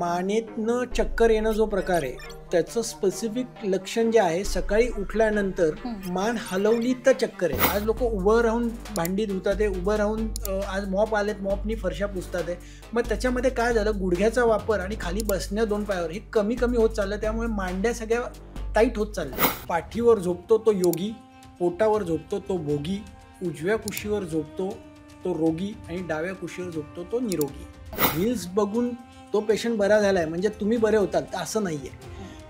मानेतनं चक्कर येणं जो प्रकार आहे त्याचं स्पेसिफिक लक्षण जे आहे, सकाळी उठल्यानंतर मान हलवली तर चक्कर आहे. आज लोक उभं राहून भांडी धुतात आहे, उभं राहून आज मॉप आलेत, मॉपनी फरशा पुसतात आहे. मग त्याच्यामध्ये काय झालं, गुडघ्याचा वापर आणि खाली बसण्या दोन पायावर हे कमी कमी होत चाललं. त्यामुळे मांड्या सगळ्या टाईट होत चालल्या. पाठीवर झोपतो तो योगी, पोटावर झोपतो तो भोगी, उजव्या कुशीवर झोपतो तो रोगी आणि डाव्या कुशीवर झोपतो तो निरोगी. रील्स बघून तो पेशंट बरा झालाय म्हणजे तुम्ही बरे होताल, तर असं नाहीये.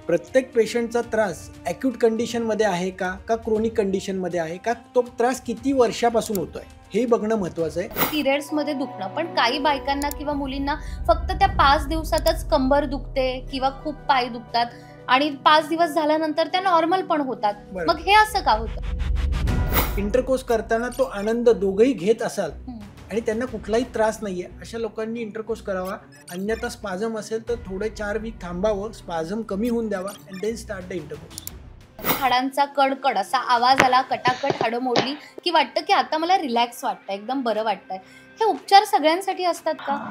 प्रत्येक पेशंटचा त्रास ॲक्यूट कंडिशनमध्ये आहे का क्रोनिक कंडिशनमध्ये आहे का, तो त्रास किती वर्षापासून होतोय हे बघणं महत्त्वाचं आहे. पिरियड्समध्ये दुखणं, पण काही बायकांना किंवा मुलींना फक्त त्या 5 दिवसातच कंबर दुखते किंवा खूप पाय दुखतात आणि 5 दिवस झाल्यानंतर त्या नॉर्मल पण होतात. मग हे असं का होतं? इंटरकोर्स करताना तो आनंद दोघंही घेत असाल आणि त्यांना कुठलाही त्रास नाहीये, अशा लोकांनी इंटरकोर्स करावा. अन्यथा स्पाझम असेल तर थोडे 4 वीक थांबावं, स्पाझम कमी होऊन द्यावा and then start the intercourse. हाडांचा कडकड असा आवाज आला, कटाकट हाडं मोडली की वाटतं की आता मला रिलॅक्स वाटतंय, एकदम बरं वाटतंय. हे उपचार सगळ्यांसाठी असतात का?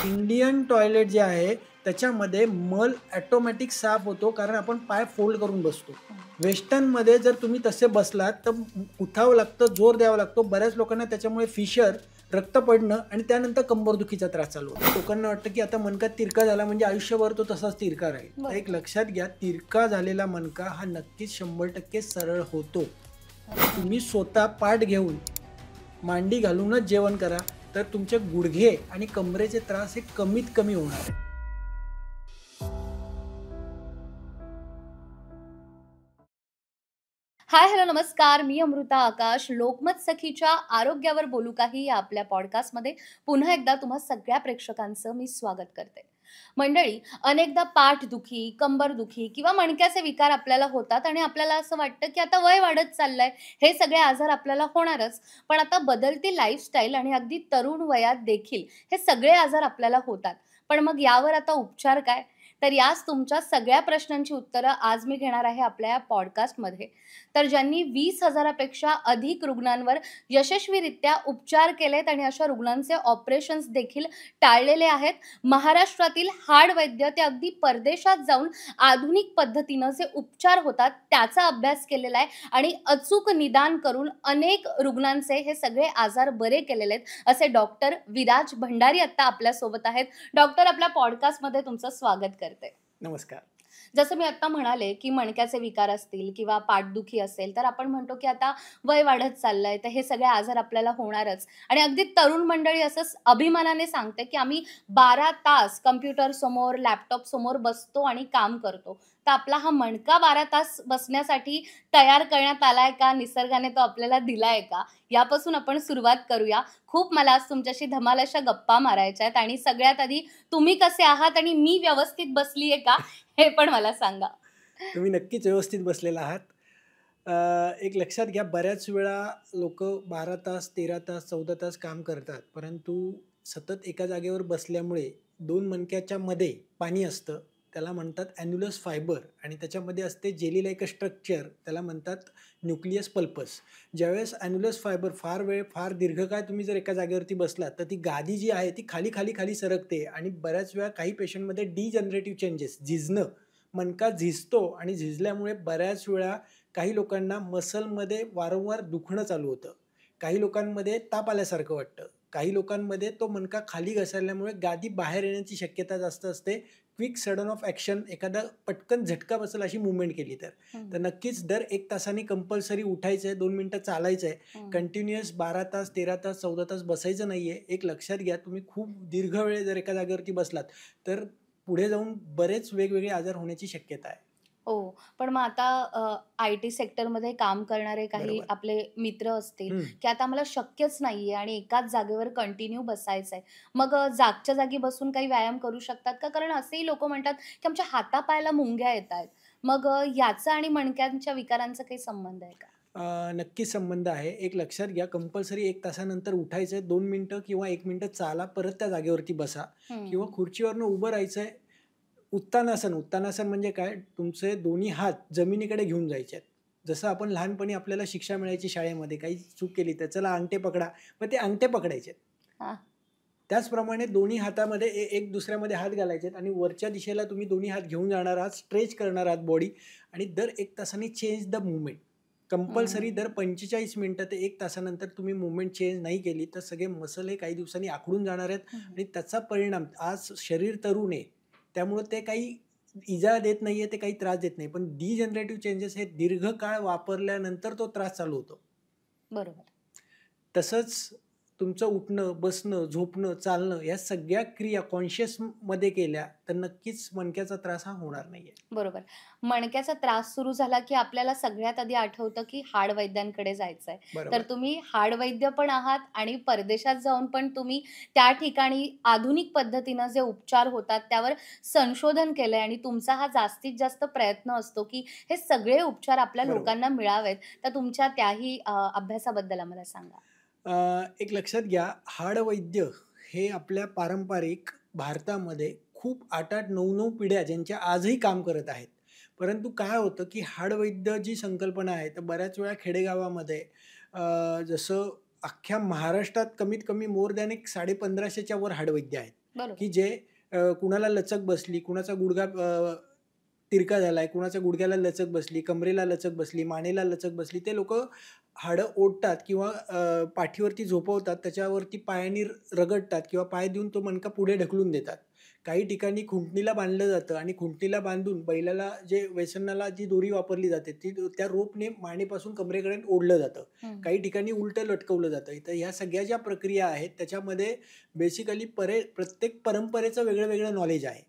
इंडियन टॉयलेट जे आहे त्याच्यामध्ये मल ऑटोमॅटिक साफ होतो, कारण आपण पाय फोल्ड करून बसतो. वेस्टर्नमध्ये जर तुम्ही तसे बसलात तर उठावं लागतं, जोर द्यावा लागतो. बऱ्याच लोकांना त्याच्यामुळे फिशर, रक्त पडणं आणि त्यानंतर कंबरदुखीचा त्रास चालू होतो. लोकांना वाटतं की आता मणका तिरका झाला म्हणजे आयुष्यभर तो तसाच तिरका राहील. तर एक लक्षात घ्या, तिरका झालेला मणका हा नक्कीच 100% सरळ होतो. तुम्ही स्वतः पाठ घेऊन मांडी घालूनच जेवण करा, तर तुमचे गुडघे आणि कमरेचे त्रास हे कमीत कमी होणार आहे. हाय, हॅलो, नमस्कार. मी अमृता आकाश. लोकमत सखीच्या आरोग्यावर बोलू काही या आपल्या पॉडकास्टमध्ये पुन्हा एकदा तुम्हा सगळ्या प्रेक्षकांचं मी स्वागत करते. मंडळी, अनेकदा पाठदुखी, कंबरदुखी किंवा मणक्याचे विकार आपल्याला होतात आणि आपल्याला असं वाटतं की आता वय वाढत चाललंय, हे सगळे आजार आपल्याला होणारच. पण आता बदलती लाईफस्टाईल आणि अगदी तरुण वयात देखील हे सगळे आजार आपल्याला होतात. पण मग यावर आता उपचार काय? तर याच तुमच्या सगळ्या प्रश्नांची उत्तरं आज मी घेणार आहे आपल्या या पॉडकास्टमध्ये. तर ज्यांनी 20,000पेक्षा अधिक रुग्णांवर यशस्वीरित्या उपचार केलेत आणि अशा रुग्णांचे ऑपरेशन्स देखील टाळलेले आहेत. महाराष्ट्रातील हाड वैद्य ते अगदी परदेशात जाऊन आधुनिक पद्धतीनं जे उपचार होतात त्याचा अभ्यास केलेला आहे आणि अचूक निदान करून अनेक रुग्णांचे हे सगळे आजार बरे केलेले आहेत असे डॉक्टर विराज भंडारी आता आपल्यासोबत आहेत. डॉक्टर, आपल्या पॉडकास्टमध्ये तुमचं स्वागत करते. नमस्कार. जसं मी आता म्हणाले की मणक्याचे विकार असतील किंवा पाठदुखी असेल तर आपण म्हणतो की आता वय वाढत चाललंय, तर हे सगळे आजार आपल्याला होणारच. आणि अगदी तरुण मंडळी असं अभिमानाने सांगते की आम्ही 12 तास कम्प्युटर समोर, लॅपटॉप समोर बसतो आणि काम करतो. तर आपला हा मणका 12 तास बसण्यासाठी तयार करण्यात आलाय का, निसर्गाने तो आपल्याला दिलाय का, यापासून आपण सुरुवात करूया. खूप मला आज तुमच्याशी धमाल अशा गप्पा मारायच्या आहेत आणि सगळ्यात आधी तुम्ही कसे आहात आणि मी व्यवस्थित बसलीये का हे पण मला सांगा. तुम्ही नक्कीच व्यवस्थित बसलेला आहात. एक लक्षात घ्या, बऱ्याच वेळा लोक 12 तास, 13 तास, 14 तास काम करतात, परंतु सतत एका जागेवर बसल्यामुळे 2 मणक्याच्या मध्ये पाणी असतं, त्याला म्हणतात ॲन्युलस फायबर, आणि त्याच्यामध्ये असते जेली लाईक अ स्ट्रक्चर, त्याला म्हणतात न्यूक्लियस पल्पस. ज्यावेळेस ॲन्युलस फायबर फार दीर्घकाळ तुम्ही जर एका जागेवरती बसलात तर ती गादी जी आहे ती खाली खाली खाली सरकते आणि बऱ्याच वेळा काही पेशंटमध्ये डिजनरेटिव्ह चेंजेस, झिजणं, मणका झिजतो आणि झिजल्यामुळे बऱ्याच वेळा काही लोकांना मसलमध्ये वारंवार दुखणं चालू होतं, काही लोकांमध्ये ताप आल्यासारखं वाटतं, काही लोकांमध्ये तो मणका खाली घसरल्यामुळे गादी बाहेर येण्याची शक्यता जास्त असते. क्विक सडन ऑफ ॲक्शन, एखादा पटकन झटका बसेल अशी मुवमेंट केली तर नक्कीच दर 1 तासाने कंपल्सरी उठायचं आहे, 2 मिनटं चालायचं आहे. कंटिन्युअस 12 तास, 13 तास, 14 तास बसायचं नाही आहे. एक लक्षात घ्या, तुम्ही खूप दीर्घ वेळ जर एका जागेवरती बसलात तर पुढे जाऊन बरेच वेगवेगळे आजार होण्याची शक्यता आहे. हो, पण मग आता IT सेक्टरमध्ये काम करणारे काही आपले मित्र असतील की आता आम्हाला शक्यच नाहीये आणि एकाच जागेवर कंटिन्यू बसायचंय, मग जागच्या जागी बसून काही व्यायाम करू शकतात का? कारण असेही लोक म्हणतात की आमच्या हातापायाला मुंग्या येत आहेत. मग याचा आणि मणक्यांच्या विकारांचा काही संबंध आहे का? नक्कीच संबंध आहे. एक लक्षात घ्या, कंपल्सरी 1 तासानंतर उठायचं आहे, 2 मिनटं किंवा 1 मिनटं चाला, परत त्या जागेवरती बसा किंवा खुर्चीवरनं उभं राहायचं आहे. उत्तानासन म्हणजे काय, तुमचे दोन्ही हात जमिनीकडे घेऊन जायचे आहेत. जसं आपण लहानपणी आपल्याला शिक्षा मिळायची शाळेमध्ये, काही चूक केली तर चला अंगठे पकडा, मग ते अंगठे पकडायचे. त्याचप्रमाणे दोन्ही हातामध्ये एक दुसऱ्यामध्ये हात घालायचे आणि वरच्या दिशेला तुम्ही दोन्ही हात घेऊन जाणार आहात, स्ट्रेच करणार आहात बॉडी आणि दर 1 तासाने चेंज द मूव्हमेंट. कंपल्सरी दर 45 मिनिटं ते 1 तासानंतर तुम्ही मूव्हमेंट चेंज नाही केली तर सगळे मसल हे काही दिवसांनी आखडून जाणार आहेत आणि त्याचा परिणाम आज शरीर तरुण आहे त्यामुळे ते काही इजा देत नाहीये, ते काही त्रास देत नाही, पण डिजनरेटिव्ह चेंजेस हे दीर्घकाळ वापरल्यानंतर तो त्रास चालू होतो. बरोबर. तसंच तुमचं उठणं, बसणं, झोपणं, चालणं या सगळ्या क्रिया कॉन्शियसमध्ये केल्या तर नक्कीच मणक्याचा त्रास हा होणार नाहीये. बरोबर. मणक्याचा त्रास सुरू झाला की आपल्याला सगळ्यात आधी आठवतं की हाडवैद्यांकडे जायचंय. तर बरोबर. तुम्ही हाडवैद्य पण आहात आणि परदेशात जाऊन पण तुम्ही त्या ठिकाणी आधुनिक पद्धतीनं जे उपचार होतात त्यावर संशोधन केलंय आणि तुमचा हा जास्तीत जास्त प्रयत्न असतो की हे सगळे उपचार आपल्या बरोबर. लोकांना मिळावेत. तर तुमच्या त्याही अभ्यासाबद्दल आम्हाला सांगा. एक लक्षात घ्या, हाडवैद्य हे आपल्या पारंपरिक भारतामध्ये खूप 8-8, 9-9 पिढ्या ज्यांच्या आजही काम करत आहेत. परंतु काय होतं, की हाडवैद्य जी संकल्पना आहे, तर बऱ्याच वेळा खेडेगावामध्ये जसं अख्ख्या महाराष्ट्रात कमीत कमी मोर दॅन एक 1550च्या वर हाडवैद्य आहेत, बरोबर. की जे कुणाला लचक बसली, कुणाचा गुडघा तिरका झालाय, कुणाच्या गुडघ्याला लचक बसली, कमरेला लचक बसली, मानेला लचक बसली, ते लोकं हाडं ओढतात किंवा पाठीवरती झोपवतात, त्याच्यावरती पायानी रगडतात किंवा पाय देऊन तो मणका पुढे ढकलून देतात. काही ठिकाणी खुंटणीला बांधलं जातं आणि खुंटणीला बांधून बैलाला जे व्यसनाला जी दोरी वापरली जाते ती त्या रोपने मानेपासून कमरेकडे ओढलं जातं. काही ठिकाणी उलटं लटकवलं जातं. तर ह्या सगळ्या ज्या प्रक्रिया आहेत त्याच्यामध्ये बेसिकली प्रत्येक परंपरेचं वेगळं वेगळं नॉलेज आहे,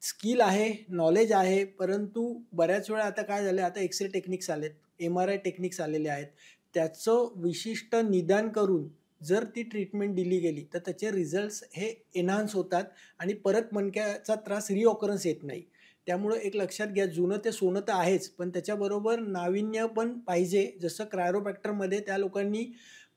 स्किल आहे, नॉलेज आहे. परंतु बऱ्याच वेळा आता काय झालं, आता एक्सरे टेक्निक्स आलेत, MRI टेक्निक्स आलेले आहेत. त्याचं विशिष्ट निदान करून जर ती ट्रीटमेंट दिली गेली तर त्याचे रिझल्ट्स हे एन्हान्स होतात आणि परत मणक्याचा त्रास रिऑकरन्स येत नाही. त्यामुळे एक लक्षात घ्या, जुनं ते सोनं तर आहेच, पण त्याच्याबरोबर नाविन्य पण पाहिजे. जसं क्रायोप्रॅक्टरमध्ये त्या लोकांनी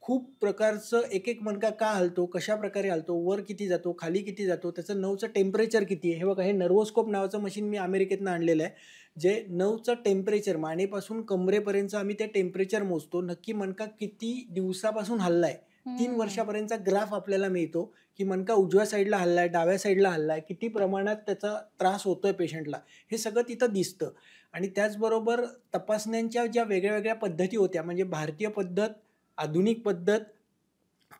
खूप प्रकारचं एक मणका का हलतो, कशाप्रकारे हलतो, वर किती जातो, खाली किती जातो, त्याचं नर्व्हचं टेम्परेचर किती आहे. हे बघा, हे नर्वोस्कोप नावाचं मशीन मी अमेरिकेतनं आणलेलं आहे, जे नर्व्हचं टेम्परेचर मानेपासून कमरेपर्यंत आम्ही ते टेम्परेचर मोजतो. नक्की मणका किती दिवसापासून हललाय, 3 वर्षापर्यंतचा ग्राफ आपल्याला मिळतो, की मणका उजव्या साईडला हललाय, डाव्या साईडला हललाय, किती प्रमाणात त्याचा त्रास होतोय पेशंटला, हे सगळं तिथं दिसतं. आणि त्याचबरोबर तपासण्यांच्या ज्या वेगळ्या वेगळ्या पद्धती होत्या, म्हणजे भारतीय पद्धत, आधुनिक पद्धत,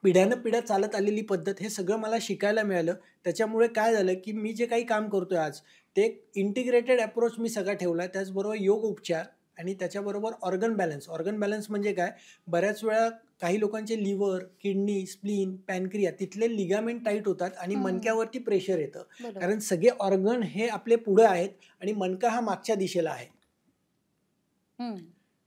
पिढ्यानपिढ्या चालत आलेली पद्धत, हे सगळं मला शिकायला मिळालं. त्याच्यामुळे काय झालं, की मी जे काही काम करतोय आज, ते इंटिग्रेटेड अप्रोच मी सगळा ठेवला. त्याचबरोबर योग उपचार आणि त्याच्याबरोबर ऑर्गन बॅलन्स. ऑर्गन बॅलन्स म्हणजे काय, बऱ्याच वेळा काही लोकांचे लिव्हर, किडनी, स्प्लीन, पॅनक्रिया तिथले लिगामेंट टाईट होतात आणि मणक्यावरती प्रेशर येतं. बरोबर. कारण सगळे ऑर्गन हे आपले पुढे आहेत आणि मणका हा मागच्या दिशेला आहे.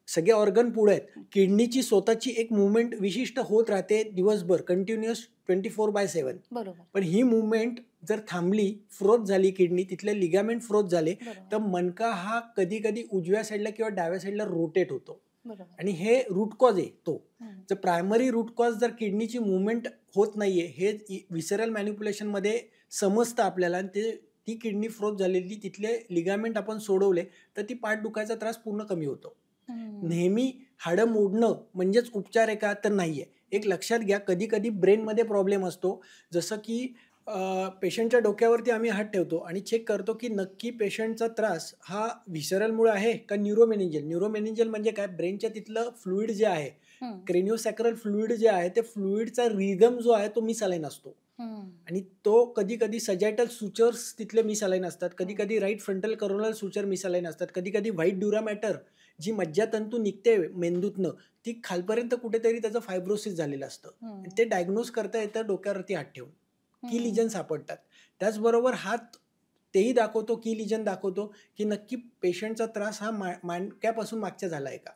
सगळे ऑर्गन पुढे आहेत. किडनीची स्वतःची एक मूव्हमेंट विशिष्ट होत राहते दिवसभर, कंटिन्युअस 24/7. बरोबर. पण ही मूव्हमेंट जर थांबली, फ्रोज झाली किडनी, तिथले लिगामेंट फ्रोज झाले, बरोबर. तर मणका हा कधी कधी उजव्या साईडला किंवा डाव्या साईडला रोटेट होतो. बरोबर. आणि हे रूट कॉज आहे तो. जर प्रायमरी रूट कॉज जर किडनीची मूव्हमेंट होत नाहीये, हे विसरल मॅनिप्युलेशनमध्ये समजतं आपल्याला, आणि ती किडनी फ्रोज झालेली, तिथले लिगामेंट आपण सोडवले तर ती पाठ दुखायचा त्रास पूर्ण कमी होतो. नेहमी हाडं मोडणं म्हणजेच उपचार आहे का, तर नाहीये. एक लक्षात घ्या, कधी कधी ब्रेनमध्ये प्रॉब्लेम असतो. जसं की पेशंटच्या डोक्यावरती आम्ही हात ठेवतो आणि चेक करतो की नक्की पेशंटचा त्रास हा व्हिसरलमुळे आहे का न्यूरोमेनिंजियल. न्यूरोमेनिंजियल म्हणजे काय, ब्रेनच्या तिथलं फ्लुइड जे आहे, क्रेनिओसॅक्रल फ्लुइड जे आहे, ते फ्लुइडचा रिदम जो आहे तो मिसअलाइन असतो. आणि तो कधी कधी सजॅटल सुचर्स तिथले मिसअलाइन असतात, कधी कधी राईट फ्रंटल करोनल सुचर मिसअलाइन असतात, कधी कधी व्हाईट ड्युरा मॅटर जी मज्जातंतू निघते मेंदूतनं, ती खालपर्यंत कुठेतरी त्याचं फायब्रोसिस झालेलं असतं. ते डायग्नोज करता येतं डोक्यावरती हात ठेवून. की लिजन सापडतात. त्याचबरोबर हात तेही दाखवतो, की लिजन दाखवतो, की नक्की पेशंटचा त्रास हा माणक्यापासून मागच्या झाला आहे का,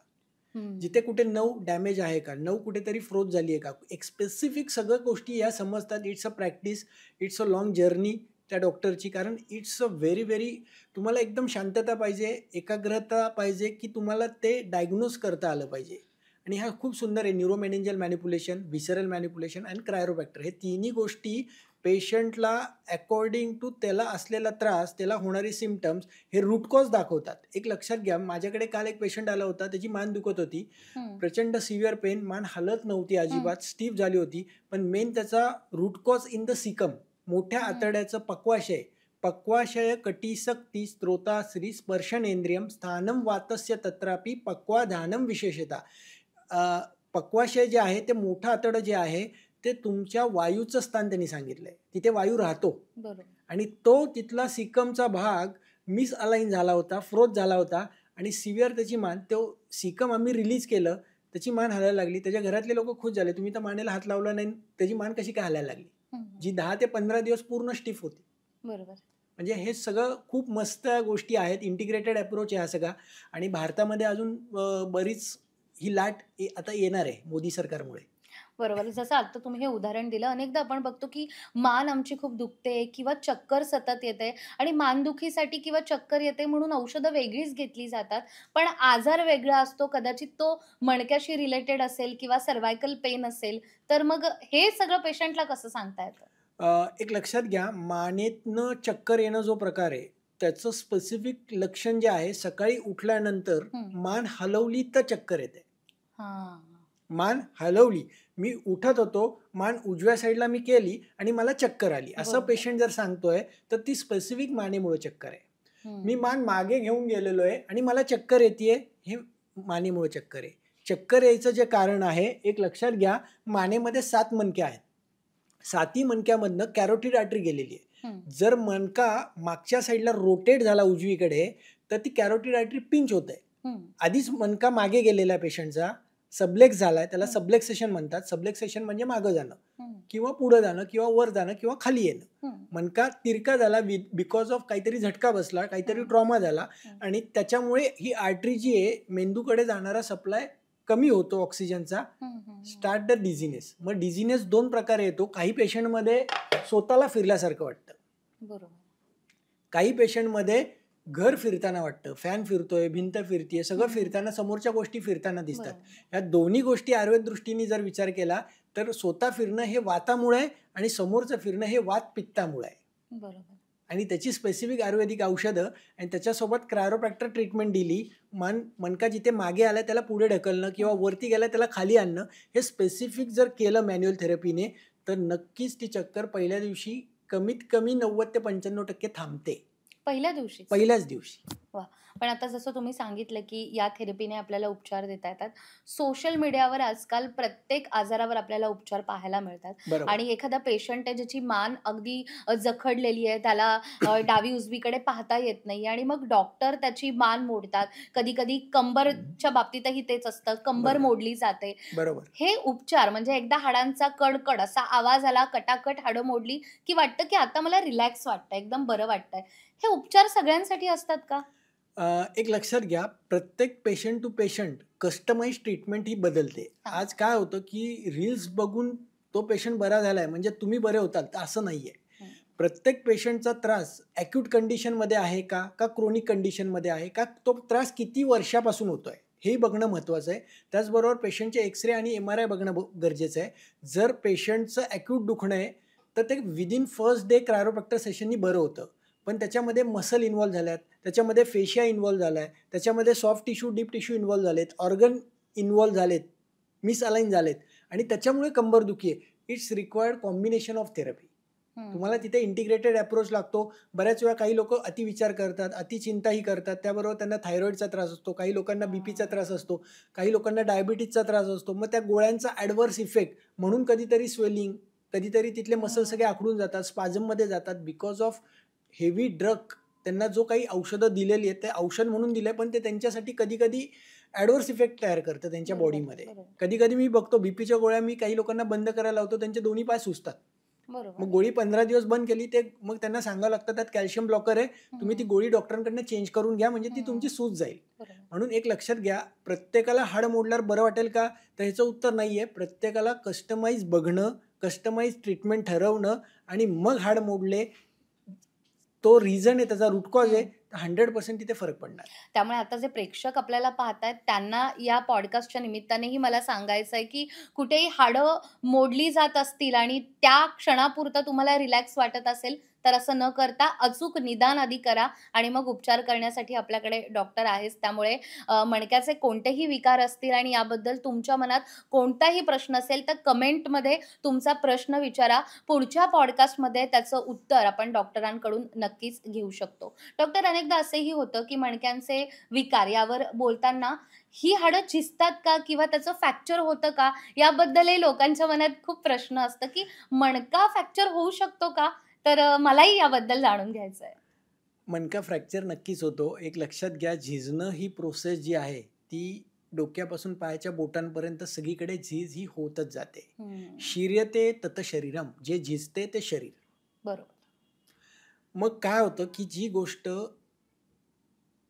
जिथे कुठे नर्व डॅमेज आहे का, नर्व कुठेतरी फ्रोज झाली आहे का, एक स्पेसिफिक सगळ्या गोष्टी या समजतात. It's a practice, it's a long journey त्या डॉक्टरची. कारण इट्स अ व्हेरी तुम्हाला एकदम शांतता पाहिजे, एकाग्रता पाहिजे, की तुम्हाला ते डायग्नोज करता आलं पाहिजे. आणि हा खूप सुंदर आहे. न्यूरोमेनिंजियल मॅनिप्युलेशन, व्हिसरल मॅनिप्युलेशन आणि क्रायोप्रॅक्टर, हे तिन्ही गोष्टी पेशंटला अकॉर्डिंग टू त्याला असलेला त्रास, त्याला होणारी सिम्पटम्स हे रूट कॉज दाखवतात. एक लक्षात घ्या, माझ्याकडे काल एक पेशंट आला होता, त्याची मान दुखत होती, हं, प्रचंड सिव्हिअर पेन, मान हलत नव्हती हं, अजिबात, स्टीफ झाली होती. पण मेन त्याचा root cause in the caecum, मोठ्या हं. आतड्याचं पक्वाशय. पक्वाशय कटिसक्ती स्त्रोताश्री स्पर्शनेंद्रियम स्थानम वातस्य तत्रापि पक्वाधानम विशेषतः. पक्वाशय जे आहे ते मोठं आतडं जे आहे ते तुमच्या वायूचं स्थान त्यांनी सांगितलंय, तिथे वायू राहतो. बरोबर. आणि तो तिथला सिकमचा भाग मिस अलाइन झाला होता, फ्रोज झाला होता आणि सिव्हिअर त्याची मान, तो सिकम आम्ही रिलीज केलं, त्याची मान हलायला लागली. त्याच्या घरातले लोक खुश झाले, तुम्ही तर मानेला हात लावला नाही, त्याची मान कशी काय हलायला लागली, हं, जी 10 ते 15 दिवस पूर्ण स्टिफ होती. बरोबर. म्हणजे हे सगळं खूप मस्त गोष्टी आहेत, इंटिग्रेटेड अप्रोच आहे हा सगळा. आणि भारतामध्ये अजून बरीच ही लाट आता येणार आहे मोदी सरकारमुळे. बरोबर. जसं आता तुम्ही हे उदाहरण दिलं, अनेकदा आपण बघतो की मान आमची खूप दुखते किंवा चक्कर सतत येते आणि मानदुखीसाठी किंवा चक्कर येते म्हणून औषधं वेगळीच घेतली जातात. पण आजार वेगळा असतो. कदाचित तो मणक्याशी रिलेटेड असेल किंवा सर्व्हायकल पेन असेल, तर मग हे सगळं पेशंटला कसं सांगता येतं? एक लक्षात घ्या, मानेतनं चक्कर येणं जो प्रकार आहे, त्याचं स्पेसिफिक लक्षण जे आहे, सकाळी उठल्यानंतर हं. मान हलवली तर चक्कर येते. हां. मान हलवली, मी उठत होतो, मान उजव्या साईडला मी केली आणि मला चक्कर आली, असं बरोबर. पेशंट जर सांगतोय तर ती स्पेसिफिक मानेमुळे चक्कर आहे. मी हं. मान मागे घेऊन गेलेलो आहे आणि मला चक्कर येते, हे मानेमुळे चक्कर आहे. चक्कर यायचं जे कारण आहे, एक लक्षात घ्या, मानेमध्ये 7 मणके आहेत. 7ही मणक्यामधनं कॅरोटिड आर्टरी गेलेली आहे. हं. जर मणका मागच्या साईडला रोटेट झाला उजवीकडे, तर ती कॅरोटिड आर्टरी पिंच होते. हं. आधीच मणका मागे गेलेला पेशंटचा सबलेक्स झालाय, त्याला हं. सबलेक्सेशन म्हणतात. सबलेक्सेशन म्हणजे मागं जाणं हं. किंवा पुढं जाणं किंवा वर जाणं किंवा खाली येणं. हं. मणका तिरका झाला बिकॉज ऑफ काहीतरी झटका बसला, काहीतरी हं. ट्रॉमा झाला हं. आणि त्याच्यामुळे ही आर्टरी जी आहे, मेंदूकडे जाणारा सप्लाय कमी होतो ऑक्सिजनचा, हं, हं, स्टार्ट द डिझिनेस. मग डिझिनेस 2 प्रकारे येतो. काही पेशंटमध्ये स्वतःला फिरल्यासारखं वाटतं, बरोबर. काही पेशंटमध्ये घर फिरताना वाटतं, फॅन फिरतोय, भिंत फिरतीये, सगळं हं. फिरताना, समोरच्या गोष्टी फिरताना दिसतात. बरोबर. या दोन्ही गोष्टी आयुर्वेद दृष्टीने जर विचार केला तर स्वतः फिरणं हे वातामुळे आहे आणि समोरचं फिरणं हे वात पित्तामुळे आहे. बरोबर. आणि त्याची स्पेसिफिक आयुर्वेदिक औषधं आणि त्याच्यासोबत क्रायोप्रॅक्टर ट्रीटमेंट दिली. मणका जिथे मागे आला त्याला पुढे ढकलणं किंवा वरती गेला त्याला खाली आणणं, हे स्पेसिफिक जर केलं मॅन्युअल थेरपीने, तर नक्कीच ती चक्कर पहिल्या दिवशी कमीत कमी 90% ते 95% थांबते, पहिल्या दिवशीच? पहिल्याच दिवशी. वाह! पण आता जसं तुम्ही सांगितलं, की या थेरपीने आपल्याला उपचार देता येतात. सोशल मीडियावर आजकाल प्रत्येक आजारावर आपल्याला उपचार पाहायला मिळतात बरोबर. आणि एखादा पेशंट आहे ज्याची मान अगदी जखडलेली आहे, त्याला डावी उजवीकडे पाहता येत नाही आणि मग डॉक्टर त्याची मान मोडतात. कधी-कधी कंबरच्या बाबतीतही तेच असतं, कंबर बरोबर. मोडली जाते. बरोबर. हे उपचार म्हणजे एकदा हाडांचा कडकड असा आवाज आला, कटाकट हाडं मोडली, की वाटतं की आता मला रिलॅक्स वाटतंय, एकदम बरं वाटतंय. हे उपचार सगळ्यांसाठी असतात का? एक लक्षात घ्या, प्रत्येक patient to patient customize treatment ही बदलते. हां. आज काय होतं की रील्स बघून तो पेशंट बरा झालाय म्हणजे तुम्ही बरे होताल, तर असं नाहीये. हं. प्रत्येक पेशंटचा त्रास ॲक्यूट कंडिशनमध्ये आहे का क्रोनिक कंडिशनमध्ये आहे का, तो त्रास किती वर्षापासून होतोय हेही बघणं महत्त्वाचं आहे. त्याचबरोबर पेशंटचे एक्सरे आणि MRI बघणं गरजेचं आहे. जर पेशंटचं ॲक्यूट दुखणं आहे तर ते विदिन फर्स्ट डे क्रायोप्रॅक्टर सेशननी बरं होतं. पण त्याच्यामध्ये मसल इन्व्हॉल्व झाल्यात, त्याच्यामध्ये फेशिया इन्व्हॉल्व झाला आहे, त्याच्यामध्ये soft tissue, deep tissue involve झालेत, ऑर्गन इन्व्हॉल्व झालेत, मिसअलाइन झालेत आणि त्याच्यामुळे कंबरदुखी आहे. It's required combination of therapy. तुम्हाला तिथे इंटिग्रेटेड अप्रोच लागतो. बऱ्याच वेळा काही लोक अतिविचार करतात, अतिचिंताही करतात, त्याबरोबर त्यांना थायरॉईडचा त्रास असतो, काही लोकांना बीपीचा त्रास असतो, काही लोकांना डायबिटीजचा त्रास असतो. मग त्या गोळ्यांचा ॲडव्हर्स इफेक्ट म्हणून कधीतरी स्वेलिंग, कधीतरी तिथले मसल सगळे आखडून जातात, स्पाझममध्ये जातात बिकॉज ऑफ हेवी ड्रग. त्यांना जो काही औषधं दिलेली आहेत ते औषध म्हणून दिले, पण ते त्यांच्यासाठी कधी कधी ॲडव्हर्स इफेक्ट तयार करतं त्यांच्या बॉडीमध्ये. कधी कधी मी बघतो बीपीच्या गोळ्या मी काही लोकांना बंद करायला लावतो, त्यांचे दोन्ही पाय सुजतात. बरोबर. मग गोळी 15 दिवस बंद केली, ते मग त्यांना सांगावं लागतं त्यात कॅल्शियम ब्लॉकर आहे, तुम्ही ती गोळी डॉक्टरांकडनं चेंज करून घ्या म्हणजे ती तुमची सूज जाईल. बरोबर. म्हणून एक लक्षात घ्या, प्रत्येकाला हाड मोडल्यावर बरं वाटेल का, तर ह्याचं उत्तर नाहीये. प्रत्येकाला कस्टमाइज बघणं, कस्टमाइज ट्रीटमेंट ठरवणं आणि मग हाड मोडले तो रिझन आहे, त्याचा रूट कॉज आहे, तर 100% तिथे फरक पडणार. त्यामुळे आता जे प्रेक्षक आपल्याला पाहतायत त्यांना या पॉडकास्टच्या निमित्तानेही मला सांगायचं आहे, की कुठेही हाडं मोडली जात असतील आणि त्या क्षणापुरतं तुम्हाला रिलॅक्स वाटत असेल, तर असं न करता अचूक निदान आधी करा आणि मग उपचार करण्यासाठी आपल्याकडे डॉक्टर आहेच. त्यामुळे मणक्याचे कोणतेही विकार असतील आणि याबद्दल तुमच्या मनात कोणताही प्रश्न असेल, तर कमेंटमध्ये तुमचा प्रश्न विचारा. पुढच्या पॉडकास्टमध्ये त्याचं उत्तर आपण डॉक्टरांकडून नक्कीच घेऊ शकतो. डॉक्टर, अनेकदा असेही होतं, की मणक्यांचे विकार यावर बोलताना ही हाडं झिजतात का किंवा त्याचं फ्रॅक्चर होतं का? याबद्दलही लोकांच्या मनात खूप प्रश्न असतं, की मणका फ्रॅक्चर होऊ शकतो का? तर मलाही याबद्दल जाणून घ्यायचं आहे. मणका फ्रॅक्चर नक्कीच होतो. एक लक्षात घ्या, झिजणं ही प्रोसेस जी आहे, ती डोक्यापासून पायाच्या बोटांपर्यंत सगळीकडे झीज ही होतच जाते. हं, शीर्यते तत शरीरम, जे झिजते ते शरीर. बरोबर. मग काय होतं, की जी गोष्ट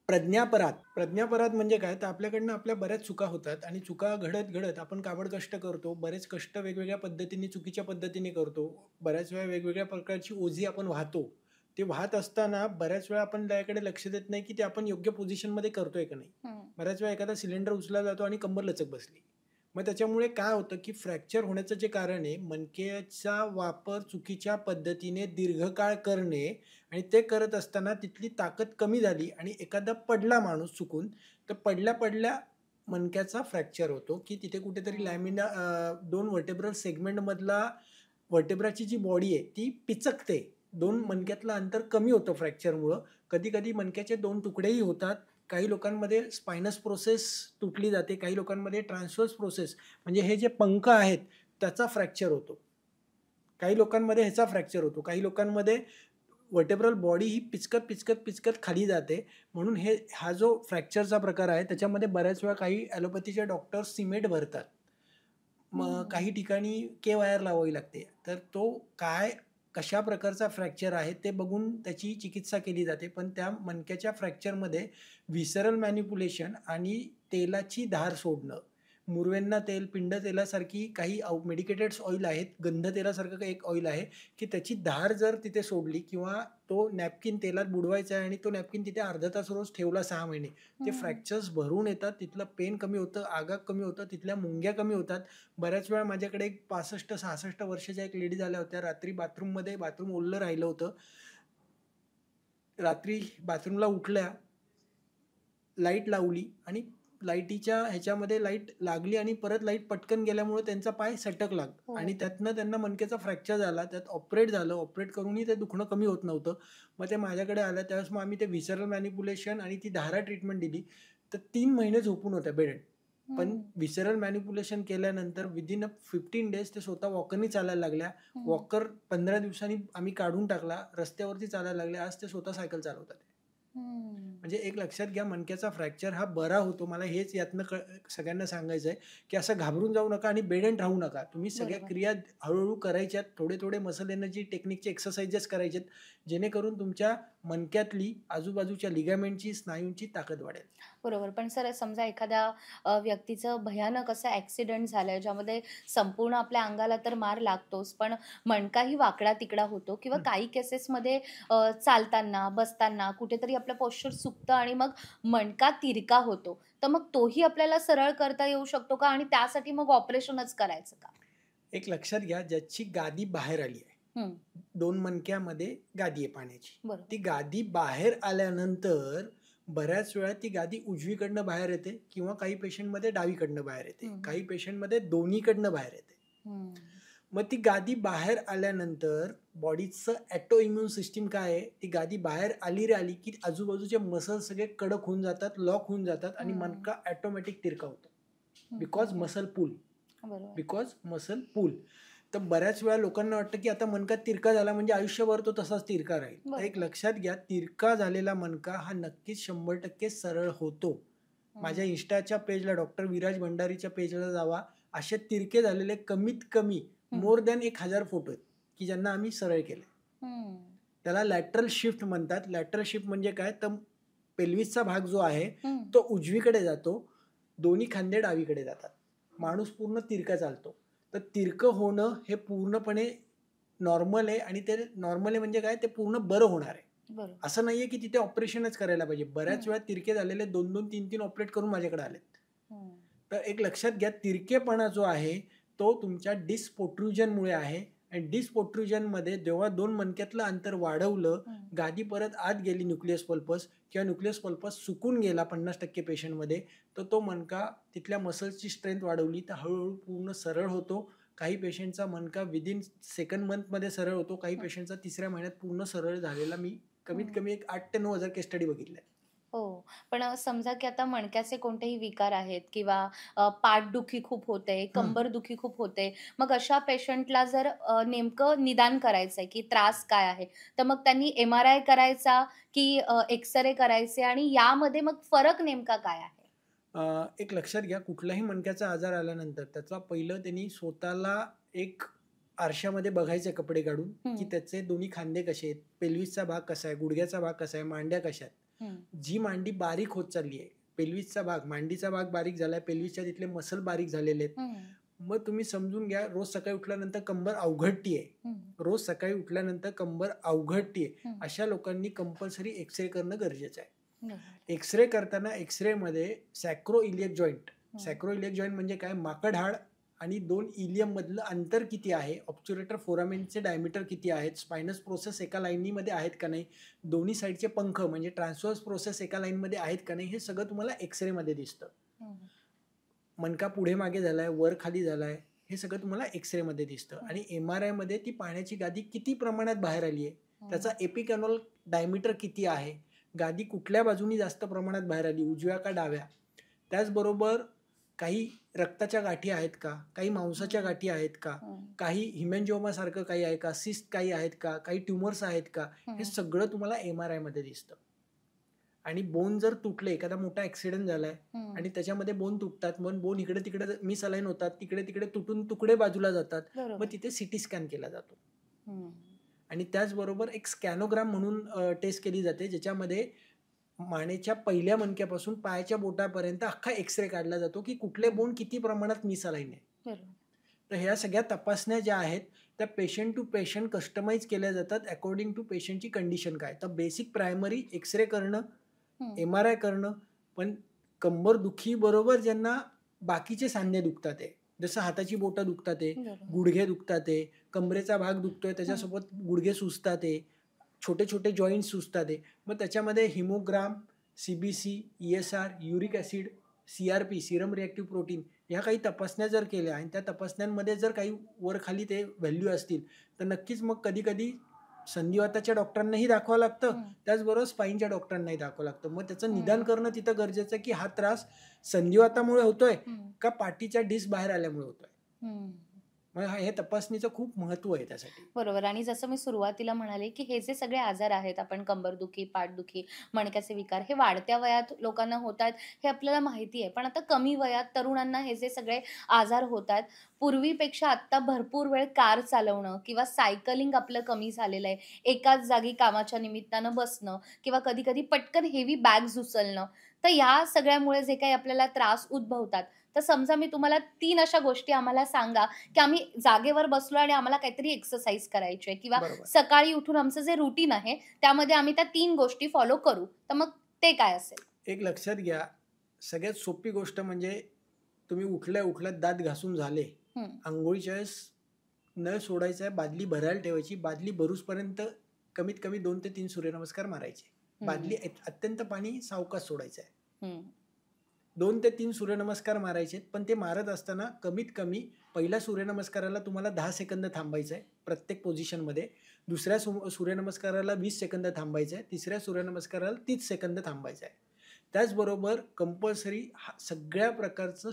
प्रज्ञापराध म्हणजे काय, तर आपल्याकडनं आपल्या बऱ्याच चुका होतात आणि चुका घडत घडत आपण काबड कष्ट करतो. बरेच कष्ट वेगवेगळ्या पद्धतीने, चुकीच्या पद्धतीने करतो. बऱ्याच वेळा वेगवेगळ्या प्रकारची ओझी आपण वाहतो. ते वाहत असताना बऱ्याच वेळा आपण त्याकडे लक्ष देत नाही, की ते आपण योग्य पोझिशनमध्ये करतोय का नाही. हं, बऱ्याच वेळा एखादा सिलेंडर उचलला जातो आणि कंबर लचक बसली. मग त्याच्यामुळे काय होतं, की फ्रॅक्चर होण्याचं जे कारण आहे, मणक्याचा वापर चुकीच्या पद्धतीने दीर्घकाळ करणे आणि ते करत असताना तिथली ताकद कमी झाली आणि एखादा पडला माणूस चुकून, तर पडल्या मणक्याचा फ्रॅक्चर होतो, की तिथे कुठेतरी हं. 2 व्हर्टेब्रल सेगमेंटमधला व्हर्टेब्राची जी बॉडी आहे ती पिचकते. 2 हं. मणक्यातलं अंतर कमी होतं फ्रॅक्चरमुळं. कधी-कधी मणक्याचे 2 तुकडेही होतात. काही लोकांमध्ये स्पायनस प्रोसेस तुटली जाते. काही लोकांमध्ये ट्रान्सव्हर्स प्रोसेस म्हणजे हे जे पंख आहेत त्याचा फ्रॅक्चर होतो. काही लोकांमध्ये ह्याचा फ्रॅक्चर होतो. काही लोकांमध्ये व्हर्टेब्रल बॉडी ही पिचकत खाली जाते. म्हणून हा जो फ्रॅक्चरचा प्रकार आहे त्याच्यामध्ये बऱ्याच वेळा काही ॲलोपॅथीचे डॉक्टर्स सिमेंट भरतात. मग हं. काही ठिकाणी के-वायर लावावी लागते. तर तो कशा प्रकारचा फ्रॅक्चर आहे ते बघून त्याची चिकित्सा केली जाते. पण त्या मणक्याच्या फ्रॅक्चरमध्ये व्हिसरल मॅनिप्युलेशन आणि तेलाची धार सोडणं, मुरवेन्ना तेल, पिंड तेलासारखी काही मेडिकेटेड ऑइल आहेत. गंध तेलासारखं एक ऑइल आहे, की त्याची धार जर तिथे सोडली किंवा तो नॅपकिन तेलात बुडवायचा आहे आणि तो नॅपकिन तिथे अर्धा तास रोज ठेवला 6 महिने. ते हं. फ्रॅक्चर्स भरून येतात. तिथलं पेन कमी होतं, आगाग कमी होतं, तिथल्या मुंग्या कमी होतात. बऱ्याच वेळा माझ्याकडे एक 65-66 वर्षाच्या एक लेडीज आल्या होत्या. रात्री बाथरूम ओललं राहिलं होतं. रात्री बाथरूमला उठल्या, लाईट लावली आणि लाईटीच्या ह्याच्यामध्ये लाईट लागली आणि परत लाईट पटकन गेल्यामुळे त्यांचा पाय सटकला हो. आणि त्यातनं त्यांना मणक्याचा फ्रॅक्चर झाला. त्यात ऑपरेट झालं. ऑपरेट करूनही ते दुखणं कमी होत नव्हतं. मग ते माझ्याकडे आल्या. त्यावेळेस मग आम्ही ते व्हिसरल मॅनिप्युलेशन आणि ती धारा ट्रीटमेंट दिली. तर 3 महिने झोपून होत्या बेडेड. पण हं, व्हिसरल मॅनिप्युलेशन केल्यानंतर विदिन 15 डेज ते स्वतः वॉकरनी चालायला लागल्या. हं. वॉकर 15 दिवसांनी आम्ही काढून टाकला. रस्त्यावरती चालायला लागल्या. आज ते स्वतः सायकल चालवतात. हं. म्हणजे एक लक्षात घ्या, मणक्याचा फ्रॅक्चर हा बरा होतो. मला हेच यातनं सगळ्यांना सांगायचं आहे, की असं घाबरून जाऊ नका आणि बेडेंट राहू नका. तुम्ही सगळ्या बरोबर. क्रिया हळू-हळू करायच्यात. थोडे-थोडे मसल एनर्जी टेक्निकचे एक्सरसाइजेस करायचेत, जेणेकरून तुमच्या मणक्यातली आजूबाजूच्या लिगामेंटची, स्नायूंची ताकद वाढेल. बरोबर. पण सर समजा एखाद्या व्यक्तीचं भयानक असं ॲक्सिडेंट झालंय, ज्यामध्ये संपूर्ण आपल्या अंगाला तर मार लागतोच, पण मणकाही वाकडा-तिकडा होतो किंवा हं. काही केसेसमध्ये चालताना, बसताना कुठेतरी आपलं पोश्चर चुकतं आणि मग मणका तिरका होतो. तर मग तोही आपल्याला सरळ करता येऊ शकतो का? आणि त्यासाठी मग ऑपरेशनच करायचं का? एक लक्षात घ्या, ज्याची गादी बाहेर आली आहे. हं. 2 मणक्यामध्ये गादी आहे पाण्याची. बरोबर. ती गादी बाहेर आल्यानंतर बऱ्याच वेळा ती गादी उजवीकडनं बाहेर येते किंवा काही पेशंटमध्ये डावीकडनं बाहेर येते. हं, हं. काही पेशंटमध्ये दोन्हीकडनं बाहेर येते. हं. मग ती गादी बाहेर आल्यानंतर बॉडीचं ऑटो इम्यून सिस्टम काय आहे, ती गादी बाहेर आली रे आली, की आजूबाजूचे मसल सगळे कडक होऊन जातात, लॉक होऊन जातात आणि हं. मणका ऑटोमॅटिक तिरका होतो. हं, हं, बिकॉज हं. मसल पूल. बरोबर. बिकॉज मसल पूल. तर बऱ्याच वेळा लोकांना वाटतं, की आता मणका तिरका झाला म्हणजे आयुष्यभर तो तसाच तिरका राहील. तर एक बरोबर. लक्षात घ्या, तिरका झालेला मणका हा नक्कीच 100% सरळ होतो. माझ्या हं. Instaच्या पेजला डॉक्टर विराज भंडारीच्या पेजला जावा. असे तिरके झालेले कमीत कमी हं. मोर दॅन 1000 फोटो आहेत, की ज्यांना आम्ही सरळ केले. हं. त्याला लॅटरल शिफ्ट म्हणतात. लॅटरल शिफ्ट म्हणजे काय? तर पेल्विसचा भाग जो आहे, हं. तो उजवीकडे जातो. दोन्ही खांदे डावीकडे जातात. माणूस पूर्ण तिरका चालतो. तर तिरकं होणं हे पूर्णपणे नॉर्मल आहे आणि ते नॉर्मल आहे म्हणजे काय? ते पूर्ण बरं होणार आहे. बरोबर. असं नाहीये की तिथे ऑपरेशनच करायला पाहिजे. बऱ्याच हं, वेळा तिरके झालेले 2-2, 3-3 ऑपरेट करून माझ्याकडे आलेत. हं, तर एक लक्षात घ्या, तिरकेपणा जो आहे तो तुमच्या डिस्क प्रोट्रुजनमुळे आहे आणि डिस्क प्रोट्रुजनमध्ये जेव्हा 2 मणक्यातलं अंतर वाढवलं, हं, गादी परत आत गेली न्यूक्लियस पल्पस किंवा न्यूक्लियस पल्पस सुकून गेला 50% पेशंटमध्ये, तर तो मणका तिथल्या मसल्सची स्ट्रेंथ वाढवली तर हळू पूर्ण सरळ होतो. काही पेशंटचा मणका विदिन सेकंड मंथमध्ये सरळ होतो. काही हं, पेशंटचा 3ऱ्या महिन्यात पूर्ण सरळ झालेला मी कमीत हं. कमी एक 8,000 ते 9,000 केस स्टडी बघितले. हो. पण समजा की आता मणक्याचे कोणतेही विकार आहेत किंवा पाठदुखी खूप होते, कंबरदुखी खूप होते. मग अशा पेशंटला जर नेमकं निदान करायचंय की त्रास काय आहे? तर मग त्यांनी एम-आर-आय करायचा की एक्स-रे करायचे आणि यामध्ये मग फरक नेमका काय आहे? एक लक्षात घ्या, कुठलाही मणक्याचा आजार आल्यानंतर त्याचा पहिलं त्यांनी स्वतःला एक आरशामध्ये बघायचे कपडे काढून, की हं, त्याचे दोन्ही खांदे कसे आहेत, पेल्विसचा भाग कसा आहे, गुडघ्याचा भाग कसा आहे, मांड्या कशा आहेत. हं, जी मांडी बारीक होत चालली आहे, पेल्विसचा भाग, मांडीचा भाग बारीक झालाय, पेल्विसच्या तिथले मसल बारीक झालेले आहेत. हं, मग तुम्ही समजून घ्या, रोज सकाळी उठल्यानंतर कंबर अवघडतीये. हं, रोज सकाळी उठल्यानंतर कंबर अवघडतीये. हं. अशा लोकांनी कंपल्सरी एक्स-रे करणं गरजेचं आहे. बरोबर. एक्स-रे करताना एक्स-रेमध्ये सॅक्रोइलियक जॉइंट, हं, सॅक्रोइलियक जॉइंट म्हणजे काय? माकड हाड आणि 2 इलियममधलं अंतर किती आहे? ऑब्च्युरेटर फोरामेनचे डायमीटर किती आहेत? स्पायनस प्रोसेस एका लाईनमध्ये आहेत का नाही? दोन्ही साईडचे पंख म्हणजे ट्रान्सव्हर्स प्रोसेस एका लाईनमध्ये आहेत का नाही? हे सगळं तुम्हाला एक्स-रेमध्ये दिसतं. हं, मणका पुढे मागे झालाय, वर खाली झालाय, हे सगळं तुम्हाला एक्स-रेमध्ये दिसतं. हं, आणि एम-आर-आयमध्ये ती पाण्याची गादी किती प्रमाणात बाहेर आली आहे? हं, त्याचा एपिकॅनॉल डायमीटर किती आहे? गादी कुठल्या बाजूनी जास्त प्रमाणात बाहेर आली, उजव्या का डाव्या? त्याचबरोबर काही रक्ताच्या गाठी आहेत का? काही मांसाच्या हं, गाठी आहेत का? हं, काही हिमॅन्जिओमासारखं काही आहे का? सिस्ट काही आहेत का? काही ट्यूमर्स आहेत का? हे हं, सगळं तुम्हाला एम-आर-आयमध्ये दिसतं. आणि बोन जर तुटले, एखादा मोठा ॲक्सिडेंट झालाय हं. आणि त्याच्यामध्ये बोन तुटतात, मग बोन इकडे-तिकडे मिसअलाइन होतात, तिकडे-तिकडे तुटून तुकडे बाजूला जातात. मग बरोबर. तिथे सीटी स्कॅन केला जातो. हं, आणि त्याचबरोबर एक स्कॅनोग्राम म्हणून टेस्ट केली जाते, ज्याच्यामध्ये मानेच्या पहिल्या मणक्यापासून पायाच्या बोटापर्यंत अख्खा एक्स-रे काढला जातो, की कुठले हं. बोन किती प्रमाणात मिसअलाइन आहे. बरोबर. तर ह्या सगळ्या तपासण्या ज्या आहेत, त्या पेशंट टू पेशंट कस्टमाइज केल्या जातात अकॉर्डिंग टू पेशंटची कंडिशन काय. तर बेसिक प्रायमरी एक्स-रे करणं, हं. एम-आर-आय करणं, पण कंबर दुखीबरोबर ज्यांना बाकीचे सांधे दुखतात आहे, जसं हाताची बोटं दुखतात आहे, बरोबर. गुडघे दुखतात आहे, कमरेचा भाग दुखतोय, हं, त्याच्यासोबत गुडघे सुजतात आहे, छोटे-छोटे जॉइंट्स सुजतात आहे. मग त्याच्यामध्ये haemogram, CBC, ESR, uric acid, CRP, serum reactive protein ह्या काही तपासण्या जर केल्या आणि त्या तपासण्यांमध्ये जर काही वर-खाली ते व्हॅल्यू असतील, तर नक्कीच मग कधी-कधी संधिवाताच्या डॉक्टरांनाही दाखवावं लागतं. हं, त्याचबरोबर स्पाईनच्या डॉक्टरांनाही दाखवावं लागतं. मग त्याचं निदान हं, करणं तिथं गरजेचं आहे, की हा त्रास संधिवातामुळे होतोय हं, का पाठीच्या डिस्क बाहेर आल्यामुळे होतोय. हं. मग हे तपासणीचं खूप महत्त्व आहे त्यासाठी. बरोबर आणि जसं मी सुरुवातीला म्हणाले, की हे जे सगळे आजार आहेत, आपण कंबरदुखी, पाठदुखी, मणक्याचे विकार, हे वाढत्या वयात लोकांना होत आहेत, हे आपल्याला माहिती आहे. पण आता कमी वयात तरुणांना हे जे सगळे आजार होत आहेत, पूर्वीपेक्षा आत्ता भरपूर वेळ कार चालवणं किंवा सायकलिंग आपलं कमी झालेलं आहे. एकाच जागी कामाच्या निमित्तानं बसणं किंवा कधी-कधी पटकन हेवी बॅग्स उचलणं. तर या सगळ्यामुळे जे काही आपल्याला त्रास उद्भवतात, तर समजा मी तुम्हाला 3 अशा गोष्टी आम्हाला सांगा, की आम्ही जागेवर बसलो आणि आम्हाला काहीतरी एक्सरसाइज करायची आहे किंवा बरोबर. सकाळी उठून आमचं जे रुटीन आहे, त्यामध्ये आम्ही त्या 3 गोष्टी फॉलो करू. तर मग ते काय असेल? एक लक्षात घ्या, सगळ्यात सोपी गोष्ट म्हणजे तुम्ही उठल्या-उठल्या दात घासून झाले, हं, अंघोळीच्या वेळेस नळ सोडायचा आहे, बादली भरायला ठेवायची. बादली भरूसपर्यंत कमीत कमी 2 ते 3 सूर्यनमस्कार मारायचे. हं, बादली अत्यंत पाणी सावकाश सोडायचं आहे. हं, 2 ते 3 सूर्यनमस्कार मारायचे, पण ते मारत असताना कमीत कमी पहिल्या सूर्यनमस्काराला तुम्हाला 10 सेकंद थांबायचं आहे प्रत्येक पोझिशनमध्ये. दुसऱ्या सूर्यनमस्काराला 20 सेकंद थांबायचं आहे. तिसऱ्या सूर्यनमस्काराला 30 सेकंद थांबायचं आहे. त्याचबरोबर कंपल्सरी सगळ्या प्रकारचं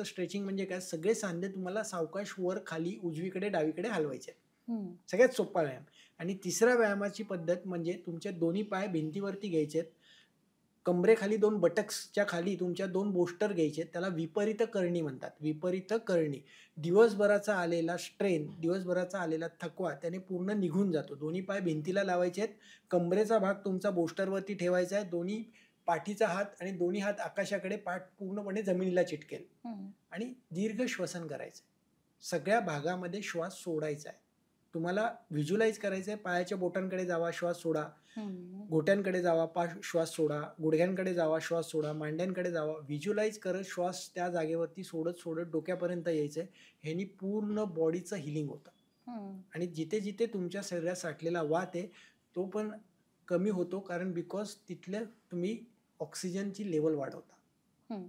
स्ट्रेचिंग म्हणजे काय? सगळे सांधे तुम्हाला सावकाश वर, खाली, उजवीकडे, डावीकडे हलवायचे आहेत. हं, सगळ्यात सोपा व्यायाम. आणि तिसरा व्यायामाची पद्धत म्हणजे तुमचे दोन्ही पाय भिंतीवरती घ्यायचे आहेत. कंबरेखाली 2 बटक्सच्या खाली तुमच्या 2 बोस्टर घ्यायचे. त्याला विपरीत करणी म्हणतात. विपरीत करणी. दिवसभराचा आलेला स्ट्रेन, दिवसभराचा आलेला थकवा त्याने पूर्ण निघून जातो. दोन्ही पाय भिंतीला लावायचे आहेत. कंबरेचा भाग तुमचा बोस्टरवरती ठेवायचा आहे. दोन्ही पाठीचा हात आणि दोन्ही हात आकाशाकडे, पाठ पूर्णपणे जमिनीला चिटकेल हं, आणि दीर्घ श्वसन करायचं आहे. सगळ्या भागामध्ये श्वास सोडायचा आहे. तुम्हाला व्हिज्युअलाइज करायचं आहे, पायाच्या बोटांकडे जावा, श्वास सोडा, हम्म. घोट्यांकडे जावा, श्वास सोडा, गुडघ्यांकडे जावा, श्वास सोडा, मांड्यांकडे जावा, व्हिज्युअलाइज करत श्वास त्या जागेवरती सोडत सोडत डोक्यापर्यंत यायचं आहे. ह्यानी पूर्ण बॉडीचं हिलिंग होतं हम्म. आणि जिथे जिथे तुमच्या शरीरात साठलेला वात आहे तो पण कमी होतो, कारण बिकॉज तिथल्या तुम्ही ऑक्सिजनची लेवल वाढवता. हं.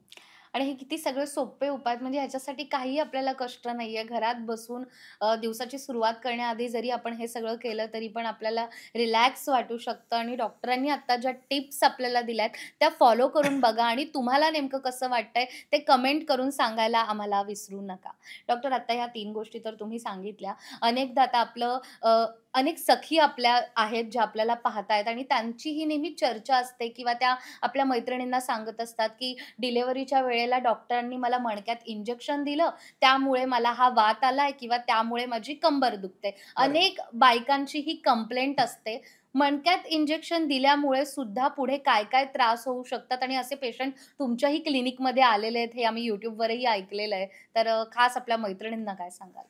आणि हे किती सगळे सोपे उपाय आहेत, म्हणजे ह्याच्यासाठी काही आपल्याला कष्ट नाहीये. घरात बसून दिवसाची सुरुवात करण्याआधी जरी आपण हे सगळं केलं तरी पण आपल्याला रिलॅक्स वाटू शकतं आणि डॉक्टरांनी आता ज्या टिप्स आपल्याला दिल्यात त्या फॉलो करून बघा आणि तुम्हाला नेमकं कसं वाटतंय ते कमेंट करून सांगायला आम्हाला विसरू नका. डॉक्टर, आता ह्या 3 गोष्टी तर तुम्ही सांगितल्या. अनेकदा आता आपलं अनेक सखी आपल्या आहेत ज्या आपल्याला पाहतायत आणि त्यांचीही नेहमी चर्चा असते किंवा त्या आपल्या मैत्रिणींना सांगत असतात, की डिलिव्हरीच्या वेळेला डॉक्टरांनी मला मणक्यात इंजेक्शन दिलं, त्यामुळे मला हा वात आलाय किंवा त्यामुळे माझी कंबर दुखते. बरोबर. अनेक बायकांची ही कंप्लेंट असते. मणक्यात इंजेक्शन दिल्यामुळे सुद्धा पुढे काय-काय त्रास होऊ शकतात आणि असे पेशंट तुमच्याही क्लिनिकमध्ये आलेले आहेत, हे आम्ही YouTubeवरही ऐकलेलं आहे. तर खास आपल्या मैत्रिणींना काय सांगाल?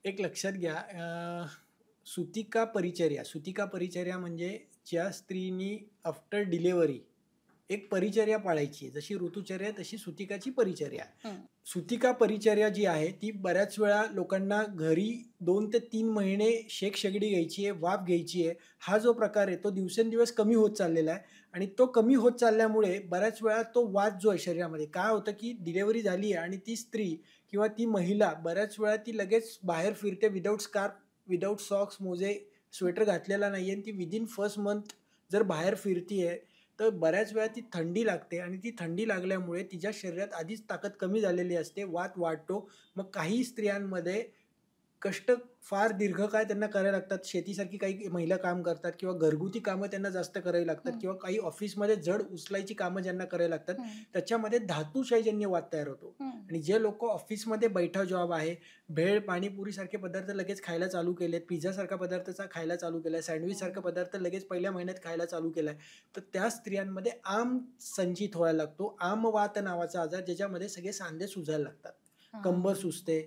एक लक्षात घ्या, सुतिका परिचर्या म्हणजे ज्या स्त्रीनी आफ्टर डिलेवरी एक परिचर्या पाळायची आहे. जशी ऋतुचर्या आहे तशी सुतिकाची परिचर्या आहे. हं. सुतिका परिचर्या जी आहे ती बऱ्याच वेळा लोकांना घरी 2 ते 3 महिने शेकशेगडी घ्यायची आहे, वाफ घ्यायची आहे. हा जो प्रकार आहे तो दिवसेंदिवस कमी होत चाललेला आहे आणि तो कमी होत चालल्यामुळे बऱ्याच वेळा तो वात जो आहे शरीरामध्ये, काय होतं की डिलिव्हरी झाली आहे आणि ती स्त्री किंवा ती महिला बऱ्याच वेळा ती लगेच बाहेर फिरते विदाऊट स्कार्फ, विदाऊट सॉक्स, मोजे, स्वेटर घातलेला नाही आहे आणि ती विदिन फर्स्ट मंथ जर बाहेर फिरतीये तर बऱ्याच वेळा ती थंडी लागते आणि ती थंडी लागल्यामुळे तिच्या शरीरात आधीच ताकद कमी झालेली असते, वात वाढतो. मग काही स्त्रियांमध्ये कष्ट फार दीर्घकाळ त्यांना करायला लागतात. शेतीसारखी काही महिला काम करतात किंवा घरगुती कामं त्यांना जास्त करावी लागतात हं. किंवा काही ऑफिसमध्ये जड उचलायची कामं ज्यांना करायला लागतात, हं. त्याच्यामध्ये धातुशयजन्य वात तयार होतो. हं. आणि जे लोक ऑफिसमध्ये बैठा जॉब आहे, भेळ, पाणीपुरीसारखे पदार्थ लगेच खायला चालू केलेत, पिझ्झासारखा पदार्थाचा खायला चालू केला, सँडविचसारखा पदार्थ लगेच पहिल्या महिन्यात खायला चालू केलाय, तर त्या स्त्रियांमध्ये आम संचित व्हायला लागतो. आमवात नावाचा आजार, ज्याच्यामध्ये सगळे सांधे सुजायला लागतात, कंबर हां. सुजते,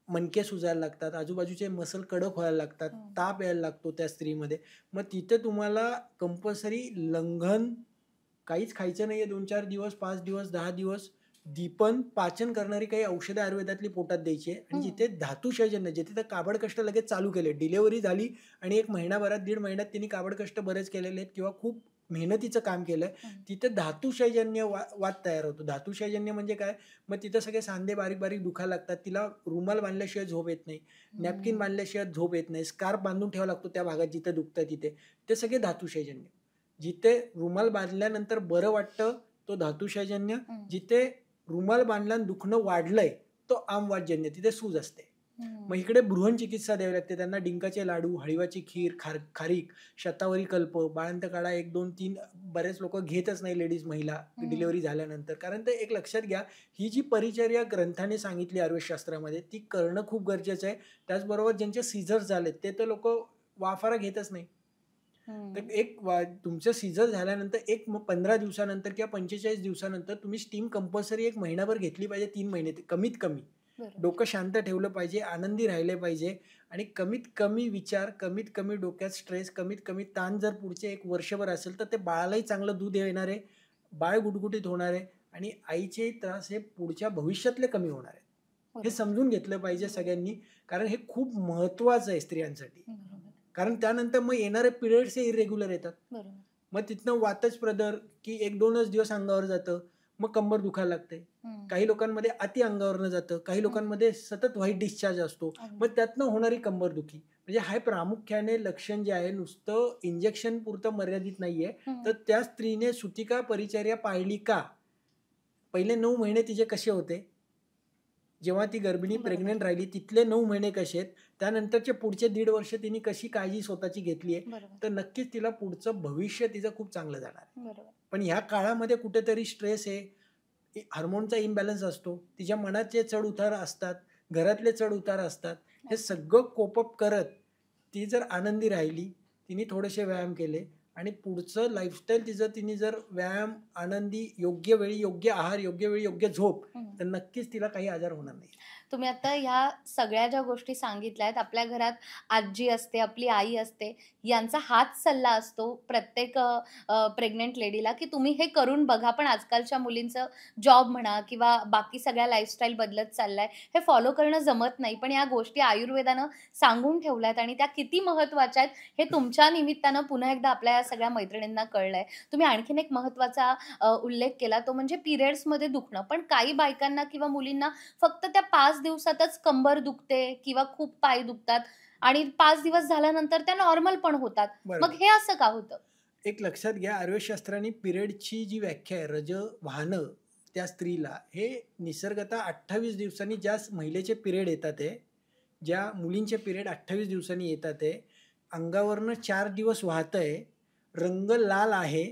मणके सुजायला लागतात, आजूबाजूचे मसल कडक व्हायला लागतात, हं. ताप यायला लागतो त्या स्त्रीमध्ये. मग तिथे तुम्हाला कंपल्सरी लंघन, काहीच खायचं नाहीये 2-4 दिवस, 5 दिवस, 10 दिवस. दीपन, पाचन करणारी काही औषधं आयुर्वेदातली पोटात द्यायची आहे आणि हं. जिथे धातुशयजन्य, जिथे तर काबड कष्ट लगेच चालू केले. डिलिव्हरी झाली आणि 1 महिनाभरात, 1.5 महिन्यात त्यांनी काबड कष्ट बरेच केलेले आहेत किंवा खूप मेहनतीचं काम केलंय. हं. तिथे धातुशयजन्य वात तयार होतो. धातुशयजन्य म्हणजे काय? मग तिथं सगळे सांधे बारीक-बारीक दुखायला लागतात. तिला रुमाल बांधल्याशिवाय झोप येत नाही. नॅपकिन हं. बांधल्याशिवाय झोप येत नाही. स्कार्फ बांधून ठेवावा लागतो त्या भागात जिथे दुखतं तिथे. ते सगळे धातुशयजन्य. जिथे रुमाल बांधल्यानंतर बरं वाटतं तो धातुशयजन्य. हं. जिथे रुमाल बांधला आणि दुखणं वाढलंय तो आमवातजन्य, तिथे सूज असते. मग हं. इकडे बृहण चिकित्सा द्यावी लागते. त्यांना डिंकाचे लाडू, हळीवाची खीर, खारीक, शतावरी कल्प, बाळंत काढा 1, 2, 3 बरेच लोकं घेतच नाही लेडीज, महिला हं. डिलिव्हरी झाल्यानंतर. कारण ते एक लक्षात घ्या, ही जी परिचर्या ग्रंथाने सांगितली आयुर्वेदशास्त्रामध्ये ती करणं खूप गरजेचं आहे. त्याचबरोबर ज्यांचे सीझर्स झालेत ते तर लोकं वाफारा घेतच नाही. तर हं. तुमचं सीझर झाल्यानंतर 15 दिवसानंतर किंवा 45 दिवसानंतर तुम्ही स्टीम कंपल्सरी 1 महिनाभर घेतली पाहिजे, 3 महिने कमीत कमी. बरोबर. डोकं शांत ठेवलं पाहिजे, आनंदी राहिले पाहिजे आणि कमीत कमी विचार, कमीत कमी डोक्यात स्ट्रेस, कमीत कमी ताण जर पुढचे 1 वर्षभर असेल तर ते बाळालाही चांगलं दूध येणार आहे, बाळ गुटगुटीत होणार आहे आणि आईचेही त्रास हे पुढच्या भविष्यातले कमी होणार आहेत. हे बरोबर. समजून घेतलं पाहिजे सगळ्यांनी, कारण हे खूप महत्त्वाचं आहे स्त्रियांसाठी. बरोबर. कारण त्यानंतर मग येणारे पिरियड्स हे इरेग्युलर येतात. बरोबर. मग तिथनं वातच प्रदर, की 1-2च दिवस अंगावर जातं, मग कंबर दुखायला लागते. हं. काही लोकांमध्ये अति अंगावरनं जातं, काही लोकांमध्ये सतत व्हाईट डिस्चार्ज असतो. अगदी. मग त्यातनं होणारी कंबरदुखी. म्हणजे हे प्रामुख्याने लक्षण जे आहे नुसतं इंजेक्शन पुरतं मर्यादित नाहीये. हं. तर त्या स्त्रीने सुतिका परिचर्या पाळली का? पहिले 9 महिने तिचे कसे होते? जेव्हा ती गर्भिणी बरोबर. प्रेग्नंट राहिली तिथले 9 महिने कसे आहेत? त्यानंतरचे पुढचे 1.5 वर्ष तिने कशी काळजी स्वतःची घेतली आहे? बरोबर. तर नक्कीच तिला पुढचं भविष्य तिचं खूप चांगलं जाणार आहे. बरोबर. पण ह्या काळामध्ये कुठेतरी स्ट्रेस आहे, हार्मोनचा इम्बॅलन्स असतो, तिच्या मनाचे चढ-उतार असतात, घरातले चढ-उतार असतात. हे सगळं कोप अप करत ती जर आनंदी राहिली, तिने थोडेसे व्यायाम केले आणि पुढचं लाईफस्टाईल तिचं तिने जर व्यायाम, आनंदी, योग्य वेळी योग्य आहार, योग्य वेळी योग्य झोप, हं. तर नक्कीच तिला काही आजार होणार नाही. तुम्ही आता ह्या सगळ्या ज्या गोष्टी सांगितल्या आहेत, आपल्या घरात आजी असते, आपली आई असते, यांचा हाच सल्ला असतो प्रत्येक प्रेग्नंट लेडीला, की तुम्ही हे करून बघा. पण आजकालच्या मुलींचं जॉब म्हणा किंवा बाकी सगळ्या लाईफस्टाईल बदलत चाललाय. हे फॉलो करणं जमत नाही. पण या गोष्टी आयुर्वेदानं सांगून ठेवल्यात आणि त्या किती महत्त्वाच्या आहेत, हे तुमच्या निमित्तानं पुन्हा एकदा आपल्या या सगळ्या मैत्रिणींना कळलंय. तुम्ही आणखीन एक महत्त्वाचा उल्लेख केला, तो म्हणजे पिरियड्समध्ये दुखणं. पण काही बायकांना किंवा मुलींना फक्त त्या 5 दिवसातच कंबर दुखते किंवा खूप पाय दुखतात आणि 5 दिवस झाल्यानंतर त्या नॉर्मल पण होतात. मग बरोबर. हे असं का होतं? एक लक्षात घ्या, आयुर्वेदशास्त्राने पिरियडची जी व्याख्या आहे, वाहनं त्या स्त्रीला, हे निसर्गतः 28 दिवसांनी ज्या महिलेचे पिरियड येतात आहे, ज्या मुलींचे पिरियड 28 दिवसांनी येतात आहे, अंगावरनं 4 दिवस वाहतंय, रंग लाल आहे,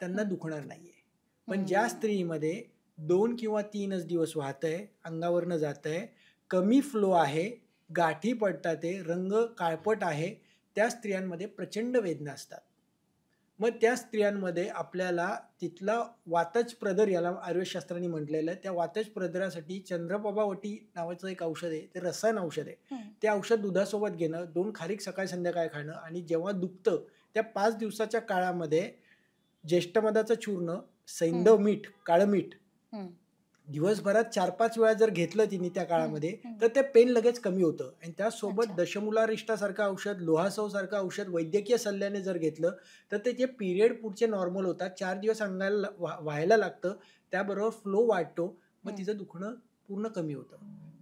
त्यांना हं. दुखणार नाही आहे. पण ज्या हं. स्त्रीमध्ये 2 किंवा 3च दिवस वाहतंय, अंगावरनं जातंय, कमी फ्लो आहे, गाठी पडतात आहे, रंग काळपट आहे, त्या स्त्रियांमध्ये प्रचंड वेदना असतात. मग त्या स्त्रियांमध्ये आपल्याला तिथला वातज प्रदर, याला आयुर्वेदशास्त्राने म्हटलेलं आहे, त्या वातज प्रदरासाठी चंद्रप्रभावटी नावाचं एक औषध आहे, ते रसायन औषध आहे. हं. ते औषध दुधासोबत घेणं, 2 खारीक सकाळ संध्याकाळ खाणं आणि जेव्हा दुखतं त्या 5 दिवसाच्या काळामध्ये ज्येष्ठमधाचं चूर्ण, हं. सैंधव मीठ, काळं मीठ हं. दिवसभरात 4-5 वेळा जर घेतलं तिने त्या हं. काळामध्ये, हं. तर ते पेन लगेच कमी होतं. आणि त्यासोबत अच्छा. दशमूलारिष्टासारखं औषध, लोहासवसारखं औषध वैद्यकीय सल्ल्याने जर घेतलं, तर ते जे पिरियड पुढचे नॉर्मल होतात, 4 दिवस अंगाला व्हायला लागतं, त्याबरोबर फ्लो वाढतो, मग हं. तिचं दुखणं पूर्ण कमी होतं.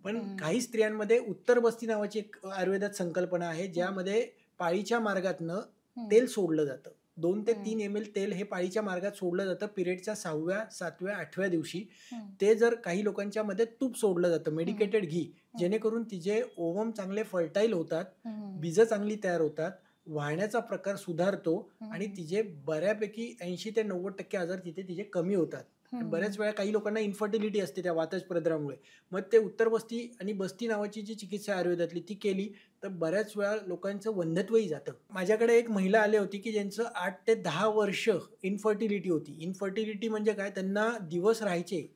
पण हं. काही स्त्रियांमध्ये उत्तरबस्ती नावाची एक आयुर्वेदात संकल्पना आहे, हं. ज्यामध्ये पाळीच्या मार्गातनं हं. तेल सोडलं जातं. 2 ते हं. 3 ml तेल हे पाळीच्या मार्गात सोडलं जातं पिरियडच्या 6व्या, 7व्या, 8व्या दिवशी. हं. ते जर काही लोकांच्या मध्ये तूप सोडलं जातं, हं. मेडिकेटेड घी, हं. जेणेकरून तिचे ओवम चांगले फर्टाईल होतात, हं. बीजं चांगली तयार होतात, वाहण्याचा प्रकार सुधारतो आणि हं. तिचे बऱ्यापैकी 80 ते 90% आजार तिचे कमी होतात. आणि बऱ्याच वेळा काही लोकांना इन्फर्टिलिटी असते त्या वातज प्रदरामुळे. मग ते उत्तरबस्ती आणि बस्ती नावाची जी चिकित्सा आयुर्वेदातली ती केली, तर बऱ्याच वेळा लोकांचं वंध्यत्वही जातं. माझ्याकडे एक महिला आली होती, की ज्यांचं 8 ते 10 वर्ष इन्फर्टिलिटी होती. इन्फर्टिलिटी म्हणजे काय? त्यांना दिवस राहायचे,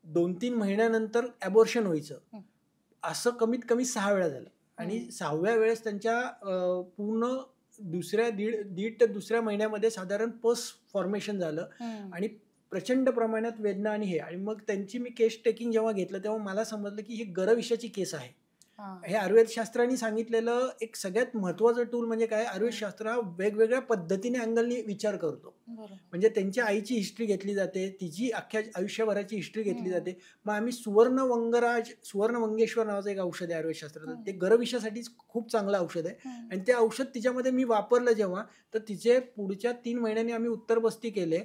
2-3 महिन्यानंतर ॲबॉर्शन व्हायचं. हं. असं कमीत कमी 6 वेळा झालं आणि हं. 6व्या वेळेस त्यांच्या पूर्ण दीड ते दुसऱ्या महिन्यामध्ये साधारण पस फॉर्मेशन झालं हं. आणि प्रचंड प्रमाणात वेदना आणि हे. आणि मग त्यांची मी केस टेकिंग जेव्हा घेतलं, तेव्हा मला समजलं की ही गरविषाची केस आहे. हां. हे आयुर्वेदशास्त्राने सांगितलेलं एक सगळ्यात महत्त्वाचं टूल म्हणजे काय? हं. आयुर्वेदशास्त्र हा वेगवेगळ्या पद्धतीने अँगलनी विचार करतो. बरोबर. म्हणजे त्यांच्या आईची हिस्ट्री घेतली जाते, तिची अख्ख्या आयुष्यभराची हिस्ट्री घेतली हं. जाते. मग आम्ही सुवर्णमंगेश्वर नावाचं एक औषध आहे आयुर्वेदशास्त्राचं. हं. ते गरविषासाठीच खूप चांगलं औषध आहे हं. आणि ते औषध तिच्यामध्ये मी वापरलं जेव्हा, तर तिचे पुढच्या 3 महिन्यांनी आम्ही उत्तरबस्ती केले.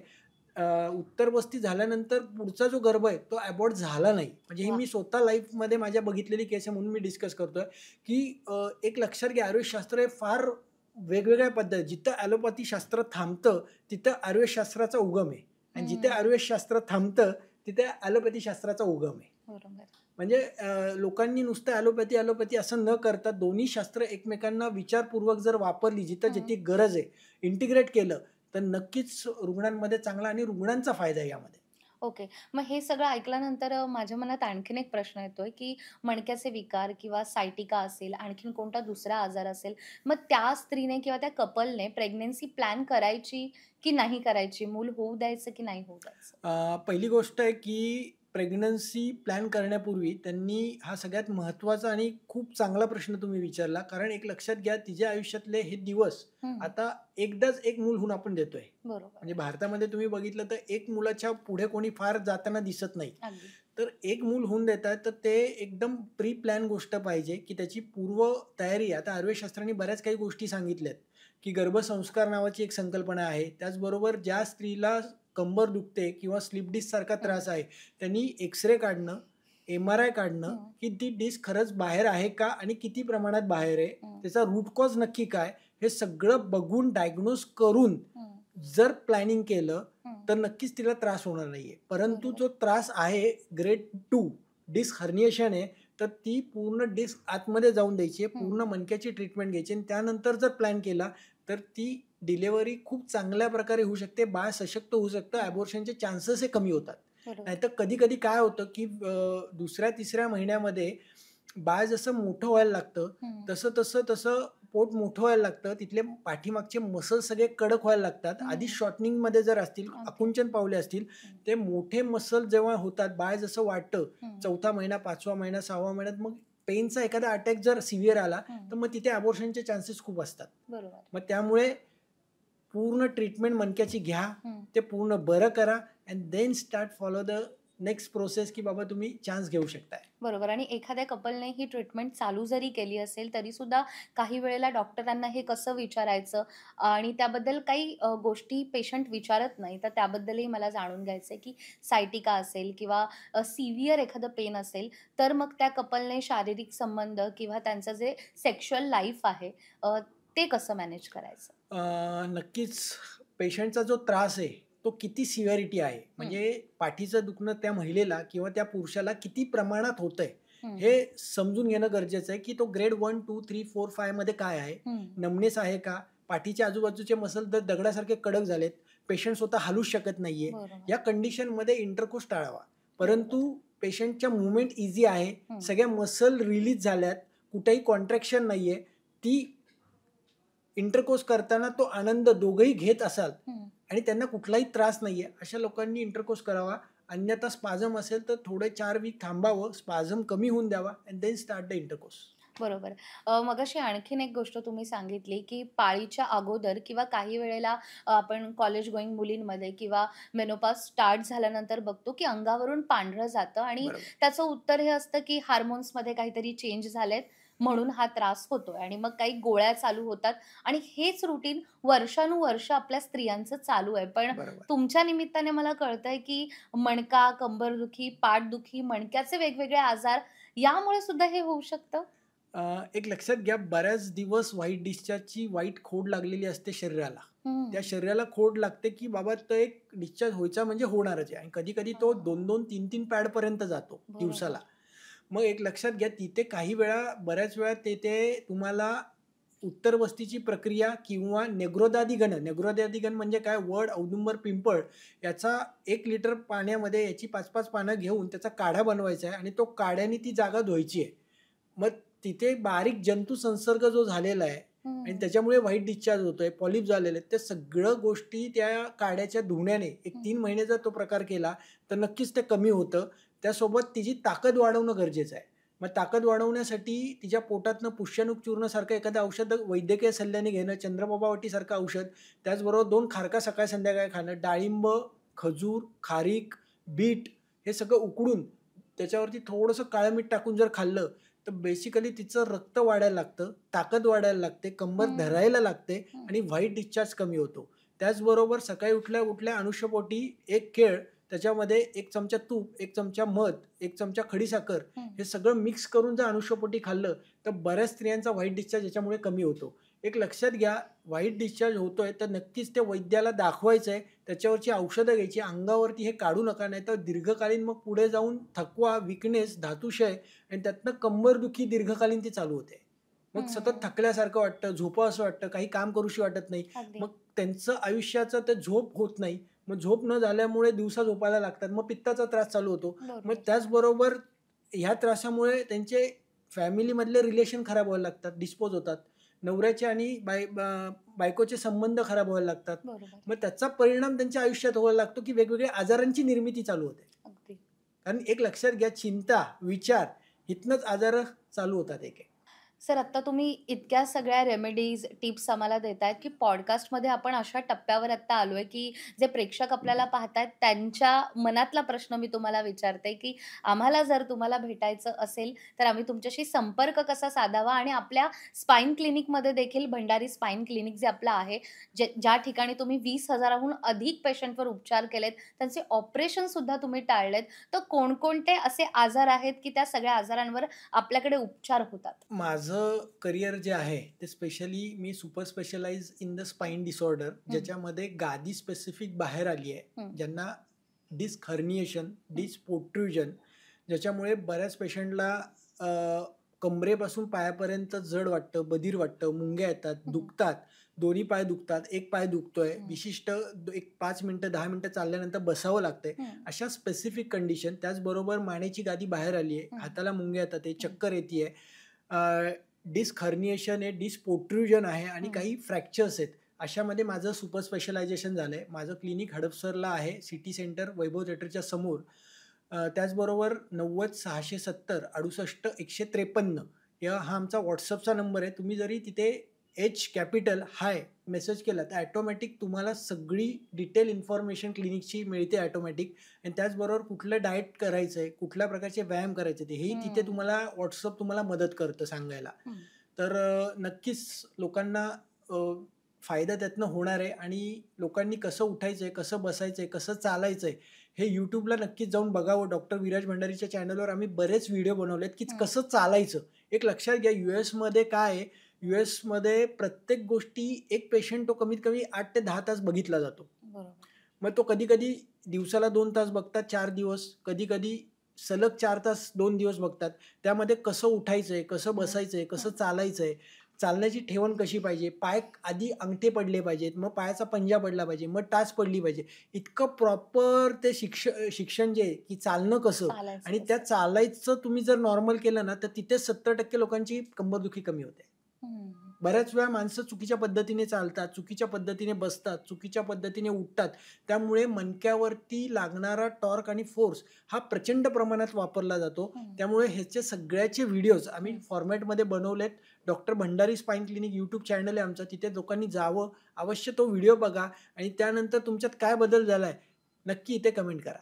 उत्तरबस्ती झाल्यानंतर पुढचा जो गर्भ आहे तो अबॉर्ट झाला नाही. म्हणजे ही वाह! मी स्वतः लाईफमध्ये माझ्या बघितलेली केस आहे म्हणून मी डिस्कस करतोय, की एक लक्षात घ्या, आयुर्वेदशास्त्र हे फार वेगवेगळ्या पद्धती, जिथं ॲलोपॅथी शास्त्र थांबतं तिथं आयुर्वेदशास्त्राचा उगम आहे आणि जिथे हं. आयुर्वेदशास्त्र थांबतं तिथे ॲलोपॅथी शास्त्राचा उगम आहे. बरोबर. म्हणजे लोकांनी नुसतं ॲलोपॅथी असं न करता दोन्ही शास्त्र एकमेकांना विचारपूर्वक जर वापरली, जिथं हं. जिथे गरज आहे, इंटिग्रेट केलं, तर नक्कीच रुग्णांमध्ये चांगला आणि रुग्णांचा फायदा आहे यामध्ये. ओके. मग हे सगळं ऐकल्यानंतर माझ्या मनात आणखीन एक प्रश्न येतोय, की मणक्याचे विकार किंवा सायटिका असेल, आणखीन कोणता दुसरा आजार असेल, मग त्या स्त्रीने किंवा त्या कपलने प्रेग्नन्सी प्लॅन करायची की नाही करायची? मूल होऊ द्यायचं की नाही होऊ द्यायचं? पहिली गोष्ट आहे की प्रेग्नन्सी प्लॅन करण्यापूर्वी त्यांनी हा सगळ्यात महत्त्वाचा आणि खूप चांगला प्रश्न तुम्ही विचारला. कारण एक लक्षात घ्या, तिच्या आयुष्यातले हे दिवस हं. आता एकदाच एक मूल होऊन आपण देतोय. बरोबर. म्हणजे भारतामध्ये तुम्ही बघितलं तर एक मुलाच्या पुढे कोणी फार जाताना दिसत नाही. अगदी. तर एक मूल होऊन देतात, तर ते एकदम प्री प्लॅन गोष्ट पाहिजे, की त्याची पूर्व तयारी. आता आयुर्वेदशास्त्राने बऱ्याच काही गोष्टी सांगितल्यात, की गर्भसंस्कार नावाची एक संकल्पना आहे. त्याचबरोबर ज्या स्त्रीला कंबर दुखते किंवा स्लिप डिस्क सारखा हं. त्रास आहे, त्यांनी एक्स-रे काढणं, MRI काढणं, हं. की ती डिस्क खरंच बाहेर आहे का आणि किती प्रमाणात बाहेर आहे, हं. त्याचा रूट कॉज नक्की काय, हे सगळं बघून डायग्नोज करून हं. जर प्लॅनिंग केलं, हं. तर नक्कीच तिला त्रास होणार नाहीये. परंतु बरोबर. जो त्रास आहे ग्रेड 2 डिस्क हर्निएशन आहे, तर ती पूर्ण डिस्क आतमध्ये जाऊन द्यायची आहे, हं. पूर्ण मणक्याची ट्रीटमेंट घ्यायची आणि त्यानंतर जर प्लॅन केला, तर ती डिलिव्हरी खूप चांगल्या प्रकारे होऊ शकते. बाळ सशक्त होऊ शकतं, हं. ॲबॉर्शनचे चान्सेस हे कमी होतात. बरोबर. नाहीतर कधी-कधी काय होतं, की दुसऱ्या-तिसऱ्या महिन्यामध्ये बाळ जसं मोठं व्हायला लागतं, हं, तसं पोट मोठं व्हायला लागतं. तिथले पाठीमागचे मसल्स सगळे कडक व्हायला लागतात. आधी हं. शॉर्टनिंगमध्ये जर असतील, अगदी. आकुंचन पावले असतील, हं, ते मोठे मसल जेव्हा होतात, बाळ जसं वाढतं, हं, 4था महिना, 5वा महिना, 6व्या महिन्यात मग पेनचा एखादा अटॅक जर सिव्हिअर आला, हं. तर मग तिथे अबॉर्शनचे चान्सेस खूप असतात. बरोबर. मग त्यामुळे पूर्ण ट्रीटमेंट मणक्याची घ्या, हं. ते पूर्ण बरं करा and then start follow the next process, की बाबा तुम्ही चान्स घेऊ शकताय. बरोबर आणि एखाद्या कपलने ही ट्रीटमेंट चालू जरी केली असेल, तरीसुद्धा काही वेळेला डॉक्टरांना हे कसं विचारायचं आणि त्याबद्दल काही गोष्टी पेशंट विचारत नाही. तर त्याबद्दलही मला जाणून घ्यायचं आहे, की सायटिका असेल किंवा सिव्हिअर एखादं पेन असेल, तर मग त्या कपलने शारीरिक संबंध किंवा त्यांचं जे सेक्शुअल लाईफ आहे ते कसं मॅनेज करायचं? नक्कीच पेशंटचा जो त्रास आहे, तो किती सिव्हिअरिटी आहे, हं, म्हणजे पाठीचं दुखणं त्या महिलेला किंवा त्या पुरुषाला किती प्रमाणात होतंय, हं, हे समजून घेणं गरजेचं आहे, की तो ग्रेड 1, 2, 3, 4, 5 मध्ये काय आहे? हं. नमनेस आहे का? पाठीच्या आजूबाजूचे मसल जर दगडासारखे कडक झालेत, पेशंट स्वतः हलूच शकत नाहीये, बरोबर, या कंडिशनमध्ये इंटरकोर्स टाळावा. बरोबर. परंतु पेशंटच्या मूव्हमेंट ईझी आहे, हं, सगळ्या मसल रिलीज झाल्यात, कुठेही कॉन्ट्रॅक्शन नाहीये, ती इंटरकोर्स करताना तो आनंद दोघंही घेत असाल हं. आणि त्यांना कुठलाही त्रास नाहीये, अशा लोकांनी इंटरकोर्स करावा. अन्यथा स्पाझम असेल तर थोडे 4 वीक थांबावं, स्पाझम कमी होऊन द्यावा and then start the intercourse. बरोबर. मगाशी आणखीन एक गोष्ट तुम्ही सांगितली, की पाळीच्या अगोदर किंवा काही वेळेला आपण कॉलेज गोईंग मुलींमध्ये किंवा मेनोपॉज स्टार्ट झाल्यानंतर बघतो, की अंगावरून पांढरं जातं आणि बरोबर. त्याचं उत्तर हे असतं, की हार्मोन्समध्ये काहीतरी चेंज झालेत म्हणून हा त्रास होतोय आणि मग काही गोळ्या चालू होतात आणि हेच रुटीन वर्षानुवर्ष आपल्या स्त्रियांचं चालू आहे. पण बरोबर. तुमच्या निमित्ताने मला कळतंय, की मणका, कंबरदुखी, पाठदुखी, मणक्याचे वेगवेगळे आजार यामुळे सुद्धा हे होऊ शकतं? एक लक्षात घ्या, बऱ्याच दिवस व्हाईट डिस्चार्जची वाईट खोड लागलेली असते शरीराला. हं. त्या शरीराला खोड लागते, की बाबा तो एक डिस्चार्ज व्हायचा म्हणजे होणारच आहे आणि कधी-कधी तो हां. 2-2, 3-3 पॅडपर्यंत जातो दिवसाला. बरोबर. मग एक लक्षात घ्या, तिथे काही वेळा बऱ्याच वेळा तिथे तुम्हाला उत्तरवस्तीची प्रक्रिया किंवा नेग्रोदादिगण म्हणजे काय? वड, औदुंबर, पिंपळ याचा 1 लिटर पाण्यामध्ये याची 5-5 पानं घेऊन त्याचा काढा बनवायचा आहे आणि तो काढ्याने ती जागा धुवायची आहे. मग तिथे बारीक जंतू संसर्ग जो झालेला आहे आणि हं, त्याच्यामुळे व्हाईट डिस्चार्ज होतोय, पॉलिप झालेले आहेत, त्या सगळ्या गोष्टी त्या काड्याच्या धुण्याने एक हं, 3 महिने जर तो प्रकार केला, तर नक्कीच ते कमी होतं. त्यासोबत तिची ताकद वाढवणं गरजेचं आहे. मग ताकद वाढवण्यासाठी तिच्या पोटातनं पुष्यनुक चूर्णसारखं एखादं औषध वैद्यकीय सल्ल्याने घेणं, चंद्रबाबा वाटीसारखं औषध, त्याचबरोबर 2 खारका सकाळ संध्याकाळी खाणं, डाळिंब, खजूर, खारीक, बीट हे सगळं उकडून त्याच्यावरती थोडंसं काळं मीठ टाकून जर खाल्लं, तर बेसिकली तिचं रक्त वाढायला लागतं, ताकद वाढायला लागते, कंबर हं, धरायला लागते हं, आणि व्हाईट डिस्चार्ज कमी होतो. त्याचबरोबर सकाळी उठल्या-उठल्या अनुष्यपोटी एक केळ, त्याच्यामध्ये 1 चमचा तूप, 1 चमचा मध, 1 चमचा खडीसाखर हं, हे सगळं मिक्स करून जर अनुष्यपोटी खाल्लं, तर बऱ्याच स्त्रियांचा व्हाईट डिस्चार्ज याच्यामुळे कमी होतो. एक लक्षात घ्या, व्हाईट डिस्चार्ज होतोय, तर नक्कीच ते वैद्याला दाखवायचं आहे. त्याच्यावरची औषधं घ्यायची, अंगावरती हे काढू नका, नाहीतर दीर्घकालीन मग पुढे जाऊन थकवा, वीकनेस, धातुक्षय आणि त्यातनं कंबरदुखी दीर्घकालीन ती चालू होते. मग सतत हं. थकल्यासारखं वाटतं, झोपावसं वाटतं, काही काम करूशी वाटत नाही. अगदी. मग त्यांचं आयुष्याचं ते झोप होत नाही. मग झोप न झाल्यामुळे दिवसा झोपायला लागतात. मग पित्ताचा त्रास चालू होतो. मग बरोबर. त्याचबरोबर ह्या त्रासामुळे त्यांचे फॅमिलीमधले रिलेशन खराब व्हायला लागतात, डिस्पोज होतात. नवऱ्याचे आणि बायकोचे संबंध खराब व्हायला लागतात. बरोबर. मग त्याचा परिणाम त्यांच्या आयुष्यात व्हायला लागतो, की वेगवेगळ्या आजारांची निर्मिती चालू होते. अगदी. कारण एक लक्षात घ्या, चिंता, विचार इथनंच आजार चालू होतात एक-एक. सर आत्ता तुम्ही इतक्या सगळ्या रेमेडीज, टिप्स आम्हाला देतायत, की पॉडकास्टमध्ये आपण अशा टप्प्यावर आत्ता आलोय, की जे प्रेक्षक आपल्याला पाहतायत त्यांच्या मनातला प्रश्न मी तुम्हाला विचारते, की आम्हाला जर तुम्हाला भेटायचं असेल, तर आम्ही तुमच्याशी संपर्क कसा साधावा? आणि आपल्या स्पाइन क्लिनिकमध्ये देखील भंडारी स्पाइन क्लिनिक जे आपलं आहे, ज्या ठिकाणी तुम्ही 20,000हून अधिक पेशंटवर उपचार केलेत, त्यांचे ऑपरेशनसुद्धा तुम्ही टाळलेत. तर कोणकोणते असे आजार आहेत, की त्या सगळ्या आजारांवर आपल्याकडे उपचार होतात? माझं करिअर जे आहे ते स्पेशली मी super specialise in the spine disorder, हं, ज्याच्यामध्ये गादी स्पेसिफिक बाहेर आली आहे, हं, ज्यांना डिस्क हर्निएशन, हं, डिस्क पोट्रुजन, ज्याच्यामुळे बऱ्याच पेशंटला कमरेपासून पायापर्यंत जड वाटतं, बधीर वाटतं, मुंग्या येतात, हं, दुखतात. दोन्ही पाय दुखतात, एक पाय दुखतोय, विशिष्ट एक 5 मिनिटं 10 मिनिटं चालल्यानंतर बसावं लागतंय, अशा स्पेसिफिक कंडिशन. त्याचबरोबर मानेची गादी बाहेर आली आहे, हाताला मुंग्या येतात आहे, चक्कर येते, डिस्क हर्निएशन आहे, डिस्क पोट्रुजन आहे आणि काही फ्रॅक्चर्स आहेत. अशामध्ये माझं सुपर स्पेशलायझेशन झालं आहे. माझं क्लिनिक हडपसरला आहे, सिटी सेंटर वैभव थिएटरच्या समोर. त्याचबरोबर 90 670 68 153 हा आमचा व्हॉट्सअपचा नंबर आहे. तुम्ही जरी तिथे एच कॅपिटल हाय मेसेज केला तर ॲटोमॅटिक तुम्हाला सगळी डिटेल इन्फॉर्मेशन क्लिनिकची मिळते ॲटोमॅटिक. आणि त्याचबरोबर कुठलं डाएट करायचं आहे, कुठल्या प्रकारचे व्यायाम करायचे ते हेही तिथे तुम्हाला व्हॉट्सअप तुम्हाला मदत करतं सांगायला. तर नक्कीच लोकांना फायदा त्यातनं होणार आहे. आणि लोकांनी कसं उठायचं आहे, कसं बसायचं आहे, कसं चालायचं आहे हे यूट्यूबला नक्कीच जाऊन बघावं. डॉक्टर विराज भंडारीच्या चॅनलवर आम्ही बरेच व्हिडिओ बनवलेत की कसं चालायचं. एक लक्षात घ्या, US मध्ये काय आहे, US मध्ये प्रत्येक गोष्टी एक पेशंट तो कमीत कमी 8 ते 10 तास बघितला जातो. मग तो कधी कधी दिवसाला 2 तास बघतात 4 दिवस, कधी कधी सलग 4 तास 2 दिवस बघतात. त्यामध्ये कसं उठायचंय, कसं बसायचंय, कसं चालायचंय, चालण्याची ठेवण कशी पाहिजे, पाय आधी अंगठे पडले पाहिजेत, मग पायाचा पंजा पडला पाहिजे, मग टाच पडली पाहिजे. इतकं प्रॉपर ते शिक्षण जे आहे की चालणं कसं, आणि त्या चालायचं तुम्ही जर नॉर्मल केलं ना तर तिथे 70% लोकांची कंबरदुखी कमी होते. बऱ्याच वेळा माणसं चुकीच्या पद्धतीने चालतात, चुकीच्या पद्धतीने बसतात, चुकीच्या पद्धतीने उठतात. त्यामुळे मणक्यावरती लागणारा टॉर्क आणि फोर्स हा प्रचंड प्रमाणात वापरला जातो. त्यामुळे ह्याचे सगळ्याचे व्हिडिओज आम्ही फॉर्मॅटमध्ये बनवलेत. Doctor Bhandari spine clinic YouTube channel आहे आमचा, तिथे लोकांनी जावं, अवश्य तो व्हिडिओ बघा आणि त्यानंतर तुमच्यात काय बदल झालाय नक्की इथे कमेंट करा.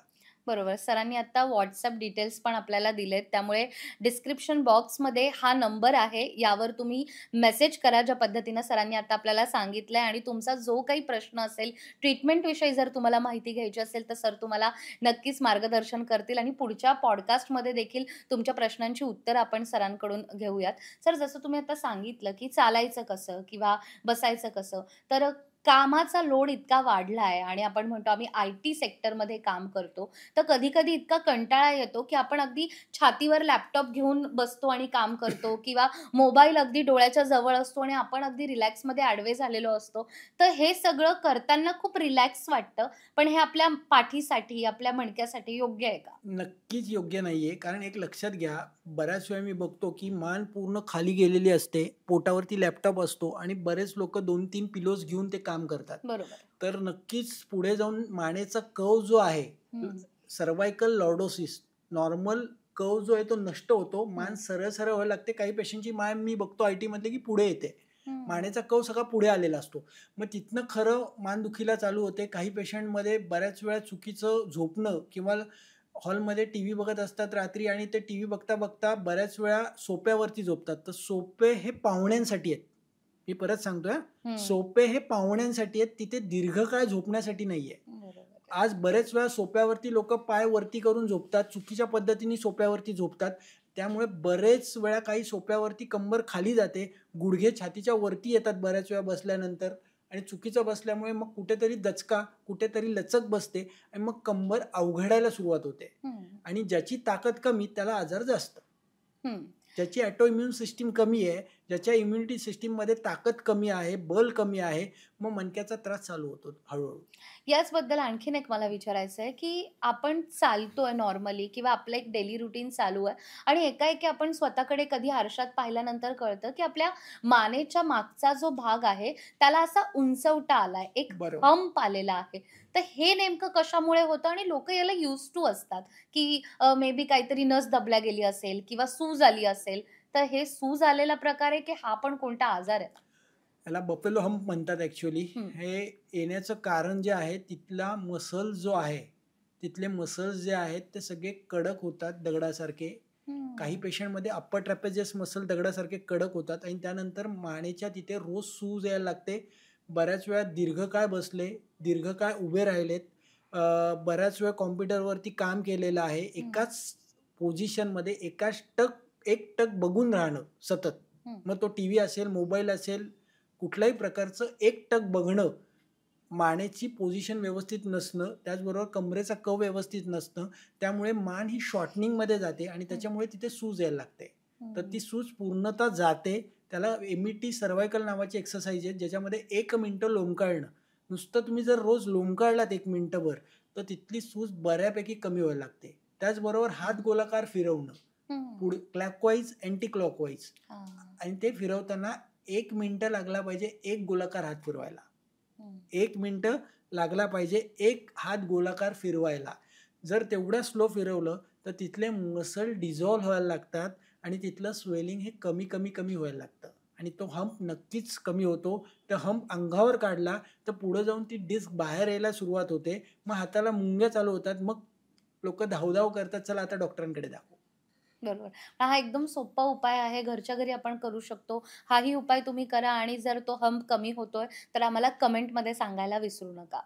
बरोबर. सरांनी आता व्हॉट्सअप डिटेल्स पण आपल्याला दिलेत. त्यामुळे डिस्क्रिप्शन बॉक्समध्ये हा नंबर आहे. यावर तुम्ही मेसेज करा ज्या पद्धतीनं सरांनी आता आपल्याला सांगितलंय. आणि तुमचा जो काही प्रश्न असेल, ट्रीटमेंटविषयी जर तुम्हाला माहिती घ्यायची असेल तर सर तुम्हाला नक्कीच मार्गदर्शन करतील. आणि पुढच्या पॉडकास्टमध्ये देखील तुमच्या प्रश्नांची उत्तरं आपण सरांकडून घेऊयात. सर, जसं तुम्ही आता सांगितलं की चालायचं कसं किंवा बसायचं कसं, तर कामाचा लोड इतका वाढला आहे आणि आपण म्हणतो आम्ही IT सेक्टरमध्ये काम करतो, तर कधी-कधी इतका कंटाळा येतो, की आपण अगदी छातीवर लॅपटॉप घेऊन बसतो आणि काम करतो किंवा मोबाईल अगदी डोळ्याच्या जवळ असतो आणि आपण अगदी रिलॅक्समध्ये आडवे झालेलो असतो. तर हे सगळं करताना खूप रिलॅक्स वाटतं, पण हे आपल्या पाठीसाठी, आपल्या मणक्यासाठी योग्य आहे का? नक्कीच योग्य नाहीये. कारण एक लक्षात घ्या, बऱ्याच वेळा मी बघतो की मान पूर्ण खाली गेलेली असते, पोटावरती लॅपटॉप असतो आणि बरेच लोक 2-3 पिलोज घेऊन ते काम करतात. बरोबर. तर नक्कीच पुढे जाऊन मानेचा कर्व जो आहे, सर्वायकल लॉर्डोसिस, नॉर्मल कर्व जो आहे तो नष्ट होतो. मान सरळ सरळ व्हायला लागते. काही पेशंटची मान मी बघतो IT मधले की पुढे येते. मानेचा कर्व सगळा पुढे आलेला असतो. मग तिथनं खरं मानदुखीला चालू होते. काही पेशंटमध्ये बऱ्याच वेळा चुकीचं झोपणं किंवा हॉलमध्ये टीव्ही बघत असतात रात्री आणि ते टीव्ही बघता बघता बऱ्याच वेळा सोप्यावरती झोपतात. तर सोपे हे पाहुण्यांसाठी आहेत. मी परत सांगतोय, सोपे हे पाहुण्यांसाठी आहेत, तिथे दीर्घकाळ झोपण्यासाठी नाहीये. आज बरेच वेळा सोप्यावरती लोक पाय वरती करून झोपतात, चुकीच्या पद्धतीने सोप्यावरती झोपतात. त्यामुळे बरेच वेळा काही सोप्यावरती कंबर खाली जाते, गुडघे छातीच्या वरती येतात बऱ्याच वेळा बसल्यानंतर, आणि चुकीचं बसल्यामुळे मग कुठेतरी दचका, कुठेतरी लचक बसते आणि मग कंबर अवघडायला सुरुवात होते. आणि ज्याची ताकद कमी त्याला आजार जास्त. ज्याची ऑटो इम्युन सिस्टीम कमी आहे, ज्याच्या इम्युनिटी सिस्टीममध्ये ताकद कमी आहे, बल कमी आहे, मग मणक्याचा त्रास चालू होतो हळूहळू. याचबद्दल आणखीन एक मला विचारायचं आहे, की आपण चालतोय नॉर्मली किंवा आपलं एक डेली रुटीन चालू आहे आणि एकाएकी आपण स्वतःकडे कधी आरशात पाहिल्यानंतर कळतं, की आपल्या मानेच्या मागचा जो भाग आहे त्याला असा उंचवटा आलाय, एक हंप आलेला आहे. तर हे नेमकं कशामुळे होतं आणि लोक याला यूज टू असतात, की मे बी काहीतरी नस दबल्या गेली असेल किंवा सूज आली असेल. तर हे सूज आलेला प्रकार आहे की हा पण कोणता आजार आहे? याला बफेलो हंप म्हणतात ॲक्च्युअली. हे येण्याचं कारण जे आहे, तिथला मसल जो आहे, तिथले मसल्स जे आहेत ते सगळे कडक होतात दगडासारखे. काही पेशंटमध्ये अप्पर ट्रॅपेझियस मसल दगडासारखे कडक होतात आणि त्यानंतर मानेच्या तिथे रोज सूज यायला लागते. बऱ्याच वेळा दीर्घकाळ बसले, दीर्घकाळ उभे राहिलेत, बऱ्याच वेळ कॉम्प्युटरवरती काम केलेलं आहे, एकाच पोझिशनमध्ये एक टक बघून राहणं सतत. मग तो टीव्ही असेल, मोबाईल असेल, कुठल्याही प्रकारचं एक टक बघणं, मानेची पोझिशन व्यवस्थित नसणं, त्याचबरोबर कमरेचा कव व्यवस्थित नसणं, त्यामुळे मान ही शॉर्टनिंगमध्ये जाते आणि त्याच्यामुळे तिथे सूज यायला लागते. तर ती सूज पूर्णतः जाते, त्याला MET सर्व्हायकल नावाची एक्सरसाइज आहे, ज्याच्यामध्ये 1 मिनिटं लोंबकळणं. नुसतं तुम्ही जर रोज लोंबकळलात 1 मिनिटभर, तर तिथली सूज बऱ्यापैकी कमी व्हायला लागते. त्याचबरोबर हात गोलाकार फिरवणं, हं. क्लॉकवाईज, अँटी क्लॉकवाईज, हां. आणि ते फिरवताना 1 मिनिटं लागला पाहिजे एक गोलाकार हात फिरवायला. हं. 1 मिनिटं लागला पाहिजे एक हात गोलाकार फिरवायला. जर तेवढं स्लो फिरवलं तर तिथले मसल डिझॉल्व्ह व्हायला लागतात आणि तिथलं स्वेलिंग हे कमी कमी कमी व्हायला लागतं आणि तो हंप नक्कीच कमी होतो. तर हंप अंगावर काढला तर पुढे जाऊन ती डिस्क बाहेर यायला सुरुवात होते. मग हाताला मुंग्या चालू होतात. मग लोक धावधाव करतात, चला आता डॉक्टरांकडे दाखवू. बरोबर. हा एकदम सोपा उपाय आहे. घरच्या घरी आपण करू शकतो. हाही उपाय तुम्ही करा आणि जर तो हंप कमी होतोय, तर आम्हाला कमेंटमध्ये सांगायला विसरू नका.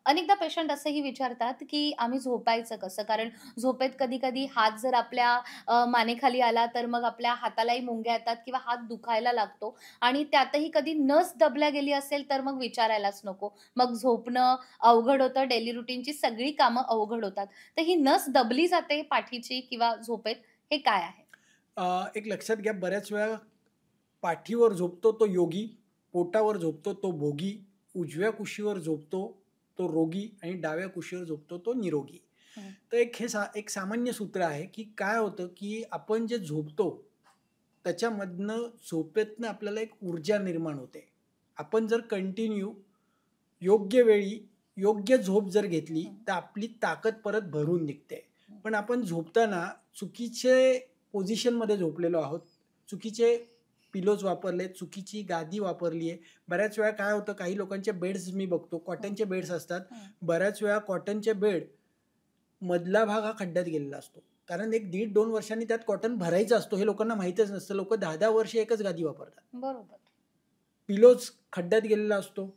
अनेकदा पेशंट असंही विचारतात, की आम्ही झोपायचं कसं? कारण झोपेत कधी-कधी हात जर आपल्या मानेखाली आला, तर मग आपल्या हातालाही मुंग्या येतात किंवा हात दुखायला लागतो आणि त्यातही कधी नस दबल्या गेली असेल, तर मग विचारायलाच नको. मग झोपणं अवघड होतं, डेली रुटीनची सगळी कामं अवघड होतात. तर ही नस दबली जाते पाठीची किंवा झोपेत, हे काय आहे? एक लक्षात घ्या, बऱ्याच वेळा पाठीवर झोपतो तो योगी, पोटावर झोपतो तो भोगी, उजव्या कुशीवर झोपतो तो रोगी आणि डाव्या कुशीवर झोपतो तो निरोगी. हं. तर एक सामान्य सूत्र आहे, की काय होतं, की आपण जे झोपतो त्याच्यामधनं झोपेतनं आपल्याला एक ऊर्जा निर्माण होते. आपण जर कंटिन्यू योग्य वेळी योग्य झोप जर घेतली हं. तर आपली ताकद परत भरून निघते. हं. पण आपण झोपताना चुकीचे पोझिशनमध्ये झोपलेलो आहोत. चुकीचे पिलोज वापरले, चुकीची गादी वापरली आहे. बऱ्याच वेळा काय होतं, काही लोकांचे बेड्स मी बघतो, हं. कॉटनचे बेड्स असतात. हं. बऱ्याच वेळा कॉटनचे बेड मधला भाग हा खड्ड्यात गेलेला असतो. कारण एक 1.5-2 वर्षांनी त्यात कॉटन भरायचा असतो. हे लोकांना माहीतच नसतं. लोकं 10-10 वर्ष एकच गादी वापरतात. बरोबर. पिलोज खड्ड्यात गेलेला असतो.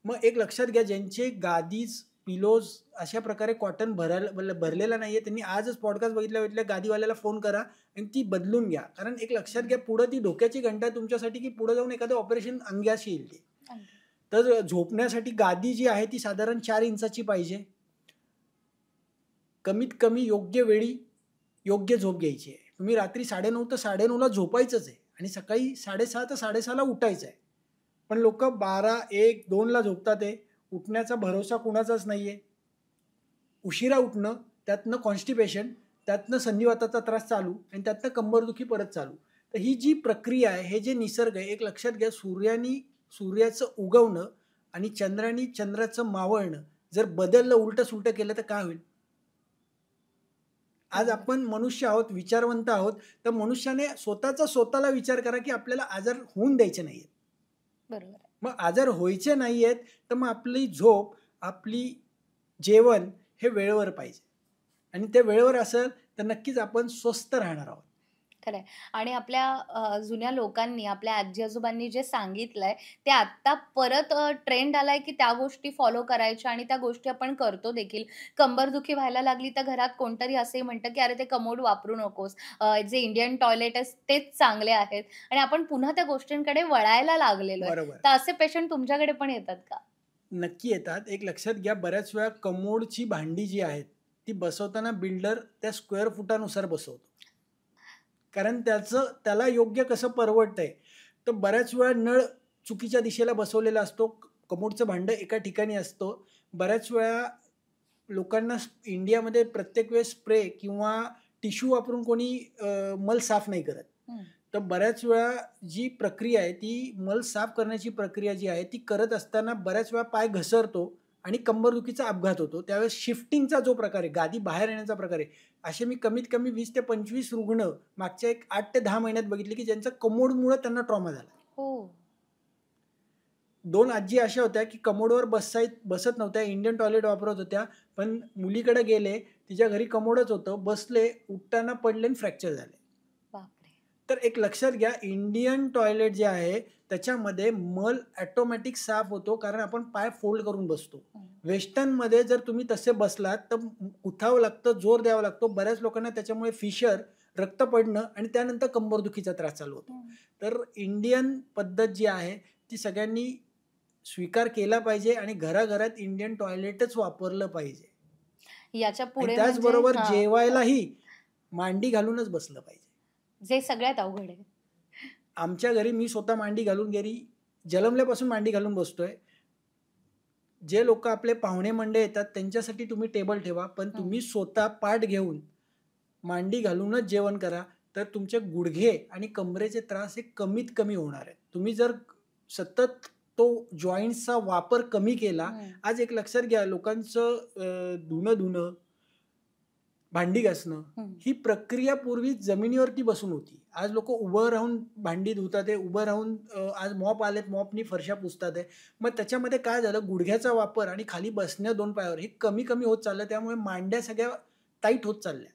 मग एक लक्षात घ्या, ज्यांचे गादीज, पिलोज अशा प्रकारे कॉटन भरलेला नाहीये, त्यांनी आजच पॉडकास्ट बघितल्या गादीवाल्याला फोन करा आणि ती बदलून घ्या. कारण एक लक्षात घ्या, पुढं ती धोक्याची घंटा आहे तुमच्यासाठी, की पुढे जाऊन एखादं ऑपरेशन अंग्याशी येईल ते. अगदी. तर झोपण्यासाठी गादी जी आहे ती साधारण 4 इंचाची पाहिजे. कमीत कमी योग्य वेळी योग्य झोप घ्यायची आहे. तुम्ही रात्री 9:30 तर 9:30ला झोपायचंच आहे आणि सकाळी 6:30 तर 6:30ला उठायचं आहे. पण लोकं 12, 1, 2ला झोपतात आहे. उठण्याचा भरोसा कुणाचाच नाहीये. उशिरा उठणं, त्यातनं कॉन्स्टिपेशन, त्यातनं संधिवाताचा त्रास चालू आणि त्यातनं कंबरदुखी परत चालू. तर ही जी प्रक्रिया आहे, हे जे निसर्ग आहे, एक लक्षात घ्या, सूर्याचं उगवणं आणि चंद्राचं मावळणं जर बदललं, उलटं-सुलटं केलं तर काय होईल? आज बरोबर. आपण मनुष्य आहोत, विचारवंत आहोत, तर मनुष्याने स्वतःला विचार करा, की आपल्याला आजार होऊन द्यायचे नाहीयेत. बरोबर आहे. मग आजार व्हायचे नाहीयेत, तर मग आपली झोप, आपली जेवण हे वेळेवर पाहिजे आणि ते वेळेवर असेल, तर नक्कीच आपण स्वस्थ राहणार आहोत. खरं आहे. आणि आपल्या जुन्या लोकांनी, आपल्या आजी-आजोबांनी जे सांगितलंय, ते आत्ता परत ट्रेंड आलाय, की त्या गोष्टी फॉलो करायच्या आणि त्या गोष्टी आपण करतो देखील. कंबरदुखी व्हायला लागली, तर घरात कोणतरी असंही म्हणतं, की "अरे, ते कमोड वापरू नकोस. जे इंडियन टॉयलेट आहे, तेच चांगले आहेत." आणि आपण पुन्हा त्या गोष्टींकडे वळायला लागलेलो आहे. बरोबर. तर असे पेशंट तुमच्याकडे पण येतात का? नक्की येतात. एक लक्षात घ्या, बऱ्याच वेळा कमोडची भांडी जी आहेत, ती बसवताना बिल्डर त्या स्क्वेअर फुटानुसार बसवतो. कारण त्याला योग्य कसं परवडतंय. तर बऱ्याच वेळा नळ चुकीच्या दिशेला बसवलेला असतो. कमोडचं भांडं एका ठिकाणी असतं. बऱ्याच वेळा लोकांना इंडियामध्ये प्रत्येक वेळेस स्प्रे किंवा टिश्यू वापरून कोणी मल साफ नाही करत. हं. तर बऱ्याच वेळा जी प्रक्रिया आहे, ती मल साफ करण्याची प्रक्रिया जी आहे, ती करत असताना बऱ्याच वेळा पाय घसरतो आणि कंबरदुखीचा अपघात होतो. त्यावेळेस शिफ्टिंगचा जो प्रकार आहे, गादी बाहेर येण्याचा प्रकार आहे, असे मी कमीत कमी 20 ते 25 रुग्ण मागच्या एक 8 ते 10 महिन्यात बघितले, की ज्यांचं कमोडमुळं त्यांना ट्रॉमा झाला. हो. 2 आजी अशा होत्या, की कमोडवर बसत नव्हत्या. इंडियन टॉयलेट वापरत होत्या. पण मुलीकडे गेले, तिच्या घरी कमोडच होतं. बसले, उठताना पडले आणि फ्रॅक्चर झाले. बापरे! तर एक लक्षात घ्या, इंडियन टॉयलेट जे आहे, त्याच्यामध्ये मल ऑटोमॅटिक साफ होतो, कारण आपण पाय फोल्ड करून बसतो. हं. वेस्टर्नमध्ये जर तुम्ही तसे बसलात, तर उठावं लागतं, जोर द्यावा लागतो. बऱ्याच लोकांना त्याच्यामुळे फिशर, रक्त पडणं आणि त्यानंतर कंबरदुखीचा त्रास चालू होतो. हं. तर इंडियन पद्धत जी आहे, ती सगळ्यांनी स्वीकार केला पाहिजे आणि घराघरात इंडियन टॉयलेटच वापरलं पाहिजे. याच्या आणि पुढे म्हणजे त्याचबरोबर हां. जेवायलाही मांडी घालूनच बसलं पाहिजे. जे सगळ्यात अवघड आहे. आमच्या घरी मी स्वतः मांडी घालून गेली जन्मल्यापासून मांडी घालून बसतोय. जे लोक आपले पाहुणे मंडळी येतात त्यांच्यासाठी तुम्ही टेबल ठेवा, पण तुम्ही स्वतः पाठ घेऊन मांडी घालूनच जेवण करा, तर तुमचे गुडघे आणि कमरेचे त्रास हे कमीत कमी होणार आहेत. तुम्ही जर सतत तो जॉईंट्सचा वापर कमी केला, आज एक लक्षात घ्या, लोकांचं धुणं, भांडी घासणं ही प्रक्रिया पूर्वी जमिनीवरती बसून होती. आज लोक उभं राहून भांडी धुतात आहे, उभं राहून आज मॉप आलेत, मॉपनी फरशा पुसतात आहे. मग त्याच्यामध्ये काय झालं, गुडघ्याचा वापर आणि खाली बसणं 2 पायावर हे कमी कमी होत चाललं. त्यामुळे मांड्या सगळ्या टाईट होत चालल्या.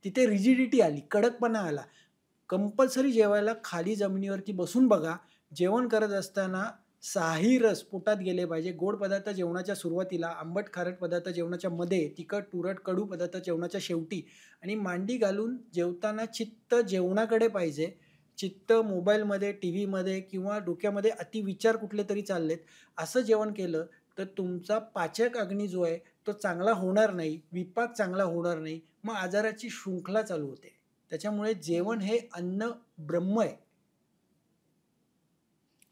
तिथे रिजिडिटी आली, कडकपणा आला. कंपल्सरी जेवायला खाली जमिनीवरती बसून बघा. जेवण करत असताना 6ही रस पोटात गेले पाहिजे. गोड पदार्थ जेवणाच्या सुरुवातीला, आंबट खारट पदार्थ जेवणाच्या मध्ये, तिखट तुरट कडू पदार्थ जेवणाच्या शेवटी, आणि मांडी घालून जेवताना चित्त जेवणाकडे पाहिजे. चित्त मोबाईलमध्ये, टी व्हीमध्ये किंवा डोक्यामध्ये अतिविचार कुठले तरी चाललेत, असं जेवण केलं तर तुमचा पाचक अग्नी जो आहे तो चांगला होणार नाही, विपाक चांगला होणार नाही, मग आजाराची शृंखला चालू होते. त्याच्यामुळे जेवण हे अन्न ब्रह्म आहे.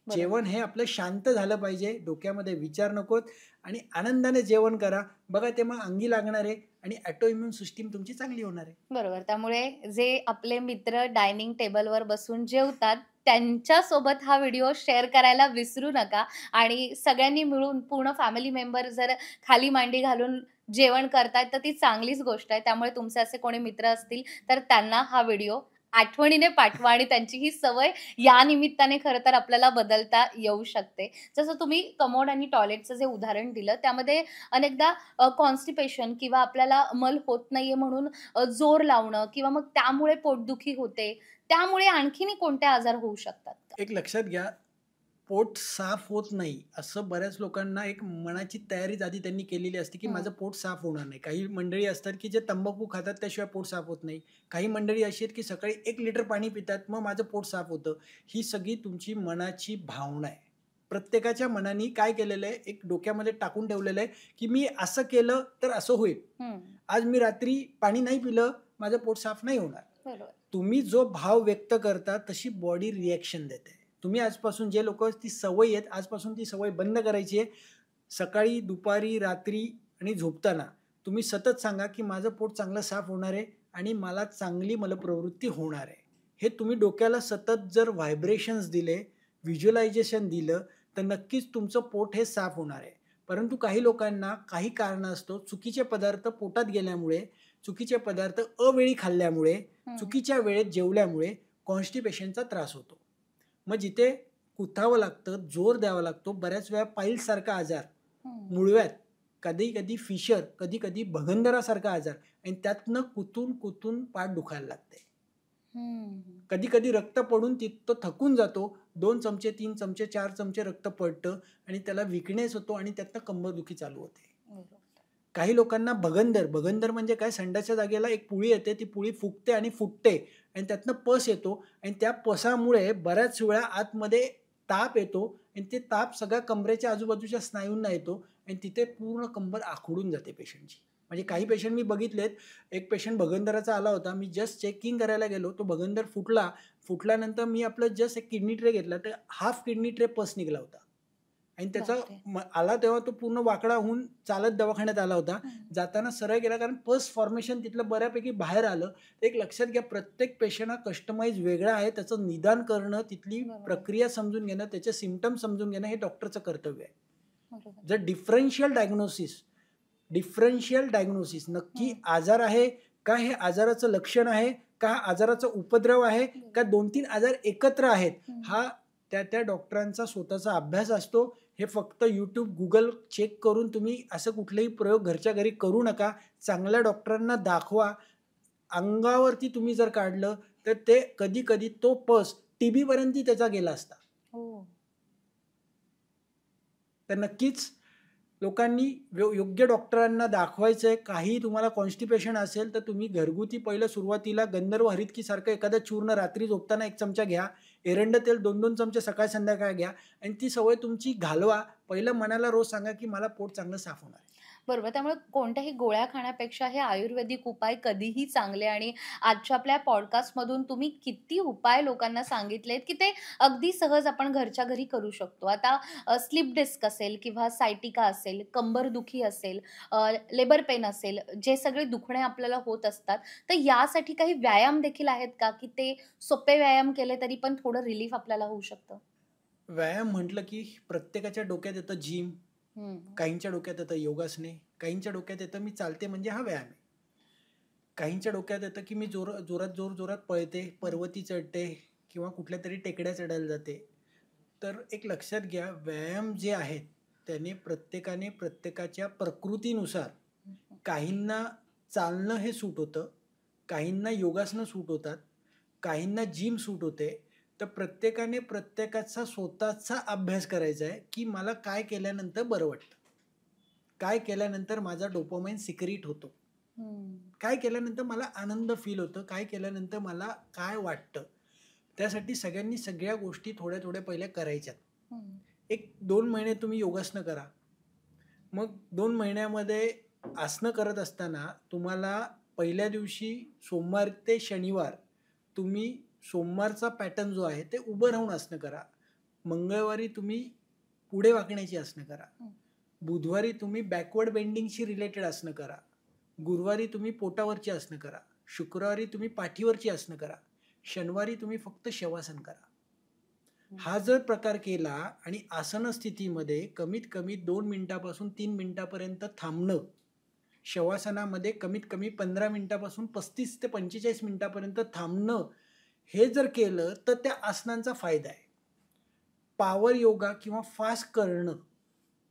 जेवण हे आपलं शांत झालं पाहिजे, डोक्यामध्ये विचार नकोत, आणि आनंदाने जेवण करा. बघा तेव्हा अंगी लागणार आहे आणि ऑटो इम्युन सिस्टीम तुमची चांगली होणार आहे. बरोबर. त्यामुळे जे आपले मित्र डायनिंग टेबलवर बसून जेवतात त्यांच्यासोबत हा व्हिडिओ शेअर करायला विसरू नका. आणि सगळ्यांनी मिळून पूर्ण फॅमिली मेंबर जर खाली मांडी घालून जेवण करतायत तर ती चांगलीच गोष्ट आहे. त्यामुळे तुमचे असे कोणी मित्र असतील तर त्यांना हा व्हिडिओ आठवणीने पाठवा आणि त्यांची ही सवय या निमित्ताने खरं तर आपल्याला बदलता येऊ शकते. जसं तुम्ही कमोड आणि टॉयलेटचं जे उदाहरण दिलं त्यामध्ये अनेकदा कॉन्स्टिपेशन किंवा आपल्याला मल होत नाहीये म्हणून जोर लावणं किंवा मग त्यामुळे पोटदुखी होते, त्यामुळे आणखीनही कोणते आजार होऊ शकतात का? एक लक्षात घ्या, पोट साफ होत नाही असं बऱ्याच लोकांना एक मनाची तयारीच आधी त्यांनी केलेली असते की माझं पोट साफ होणार नाही. काही मंडळी असतात की जे तंबाखू खातात त्याशिवाय पोट साफ होत नाही. काही मंडळी अशी आहेत की सकाळी 1 लिटर पाणी पितात मग माझं पोट साफ होतं. ही सगळी तुमची मनाची भावना आहे. प्रत्येकाच्या मनाने काय केलेलं आहे, एक डोक्यामध्ये टाकून ठेवलेलं आहे की मी असं केलं तर असं होईल. आज मी रात्री पाणी नाही पिलं, माझं पोट साफ नाही होणार. बरोबर. तुम्ही जो भाव व्यक्त करता तशी बॉडी रिॲक्शन देते. तुम्ही आजपासून जे लोक ती सवय आहेत, आजपासून ती सवय बंद करायची आहे. सकाळी, दुपारी, रात्री आणि झोपताना तुम्ही सतत सांगा की माझं पोट चांगलं साफ होणार आहे आणि मला चांगली मलप्रवृत्ती होणार आहे. हे तुम्ही डोक्याला सतत जर व्हायब्रेशन्स दिले, व्हिज्युअलायझेशन दिलं, तर नक्कीच तुमचं पोट हे साफ होणार आहे. परंतु काही लोकांना काही कारणास्तव चुकीचे पदार्थ पोटात गेल्यामुळे, चुकीचे पदार्थ अवेळी खाल्ल्यामुळे, चुकीच्या वेळेत जेवल्यामुळे कॉन्स्टिपेशनचा त्रास होतो. मग जिथे कुथावं लागतं, जोर द्यावा लागतो, बऱ्याच वेळा पाईल्ससारखा आजार, मुळव्यात, कधी कधी फिशर, कधी कधी भगंदरासारखा आजार, आणि त्यातनं कुतून पाठ दुखायला लागते. कधी कधी रक्त पडून तो थकून जातो. 2 चमचे, 3 चमचे, 4 चमचे रक्त पडतं आणि त्याला विकनेस होतो आणि त्यातनं कंबरदुखी चालू होते. काही लोकांना भगंदर म्हणजे काय, संडाच्या जागेला एक पुळी येते, ती पुळी फुगते आणि फुटते आणि त्यातनं पस येतो आणि त्या पसामुळे बऱ्याच वेळा आतमध्ये ताप येतो आणि ते ताप सगळ्या कमरेच्या आजूबाजूच्या स्नायूंना येतो आणि तिथे पूर्ण कंबर आखडून जाते पेशंटची. म्हणजे काही पेशंट मी बघितलेत. एक पेशंट भगंदराचा आला होता, मी जस्ट चेकिंग करायला गेलो, तो भगंदर फुटल्यानंतर मी आपलं जस्ट एक किडनी ट्रे घेतला तर हाफ किडनी ट्रे पस निघाला होता आणि त्याचा आला तेव्हा तो पूर्ण वाकडा होऊन चालत दवाखान्यात आला होता. जाताना सरळ गेला, कारण पस फॉर्मेशन तिथलं बऱ्यापैकी बाहेर आलं. एक लक्षात घ्या, प्रत्येक पेशंट हा कस्टमाइज वेगळा आहे. त्याचं निदान करणं, तिथली प्रक्रिया समजून घेणं, त्याचे सिम्पटम समजून घेणं हे डॉक्टरचं कर्तव्य आहे. जर डिफरन्शियल डायग्नोसिस नक्की आजार आहे का, हे आजाराचं लक्षण आहे का, आजाराचा उपद्रव आहे का, 2-3 आजार एकत्र आहेत, हा त्या डॉक्टरांचा स्वतःचा अभ्यास असतो. हे फक्त यूट्यूब, गुगल चेक करून तुम्ही असं कुठलेही प्रयोग घरच्या घरी करू नका. चांगल्या डॉक्टरांना दाखवा. अंगावरती तुम्ही जर काढलं तर ते कधी कधी तो पस TB पर्यंत त्याचा गेला असता. तर नक्कीच लोकांनी योग्य डॉक्टरांना दाखवायचं आहे. काही तुम्हाला कॉन्स्टिपेशन असेल तर तुम्ही घरगुती पहिलं सुरुवातीला गंधर्व हरितकीसारखं एखादं चूर्ण रात्री झोपताना 1 चमचा घ्या. एरंड तेल 2-2 चमचे सकाळ संध्याकाळ घ्या आणि ती सवय तुमची घालवा. पहिलं मनाला रोज सांगा की मला पोट चांगलं साफ होणार आहे. बरोबर. त्यामुळे कोणत्याही गोळ्या खाण्यापेक्षा हे आयुर्वेदिक उपाय कधीही चांगले आणि आजच्या आपल्या पॉडकास्टमधून तुम्ही किती उपाय लोकांना सांगितलेत, की ते अगदी सहज आपण घरच्या घरी करू शकतो. आता स्लीप डिस्क असेल किंवा सायटिका असेल, कंबरदुखी असेल, लेबर पेन असेल, जे सगळे दुखणे आपल्याला होत असतात, तर यासाठी काही व्यायाम देखील आहेत का, की ते सोपे व्यायाम केले तरी पण थोडं रिलीफ आपल्याला होऊ शकतं? व्यायाम म्हटलं की प्रत्येकाच्या डोक्यात येतं जिम, हं. काहींच्या डोक्यात येतं योगासने, काहींच्या डोक्यात येतं मी चालते म्हणजे हा व्यायाम आहे. काहींच्या डोक्यात येतं की मी जोरात पळते, पर्वती चढते किंवा कुठल्या तरी टेकड्या चढायला जाते. तर एक लक्षात घ्या, व्यायाम जे आहेत त्याने प्रत्येकाने प्रत्येकाच्या प्रकृतीनुसार, काहींना चालणं हे सूट होतं, काहींना योगासनं सूट होतात, काहींना जिम सूट होते. तर प्रत्येकाने प्रत्येकाचा स्वतःचा अभ्यास करायचा आहे की मला काय केल्यानंतर बरं वाटतं, काय केल्यानंतर माझा डोपामाइन सिक्रीट होतो, हं. काय केल्यानंतर मला आनंद फील होतं, काय केल्यानंतर मला काय वाटतं. त्यासाठी सगळ्यांनी सगळ्या गोष्टी थोड्या थोड्या पहिल्या करायच्यात. हं. 1-2 महिने तुम्ही योगासनं करा. मग 2 महिन्यामध्ये आसनं करत असताना तुम्हाला पहिल्या दिवशी सोमवार ते शनिवार तुम्ही सोमवारचा पॅटर्न जो आहे ते उभं राहून आसनं करा. मंगळवारी तुम्ही पुढे वाकण्याची आसनं करा. हं. बुधवारी तुम्ही बॅकवर्ड बेंडिंगशी रिलेटेड आसनं करा. गुरुवारी तुम्ही पोटावरची आसनं करा. शुक्रवारी तुम्ही पाठीवरची आसनं करा. शनिवारी तुम्ही फक्त शवासन करा. हा जर प्रकार केला आणि आसन स्थितीमध्ये कमीत कमी 2 मिनिटापासून 3 मिनिटापर्यंत थांबणं, शवासनामध्ये कमीत कमी 15 मिनिटापासून 35 ते 45 मिनिटापर्यंत थांबणं, हे जर केलं तर त्या आसनांचा फायदा आहे. पॉवर योगा किंवा फास्ट करणं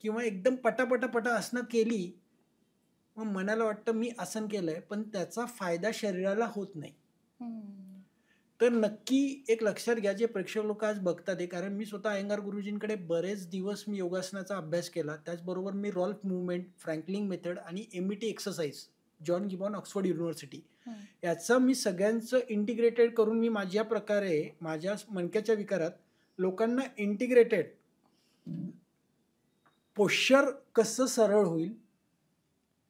किंवा एकदम पटापटा आसनं केली, मग मनाला वाटतं मी आसन केलंय, पण त्याचा फायदा शरीराला होत नाही. हं. तर नक्की एक लक्षात घ्या, जे प्रेक्षक लोक आज बघतात आहे, कारण मी स्वतः अय्यंगार गुरुजींकडे बरेच दिवस मी योगासनाचा अभ्यास केला. त्याचबरोबर मी रॉल्फ मूव्हमेंट, फ्रँकलिन मेथड आणि MET exercise, John gibbon Oxford university, हं. याचं मी सगळ्यांचं इंटिग्रेटेड करून मी माझ्या प्रकारे माझ्या मणक्याच्या विकारात लोकांना इंटिग्रेटेड पोश्चर कसं सरळ होईल,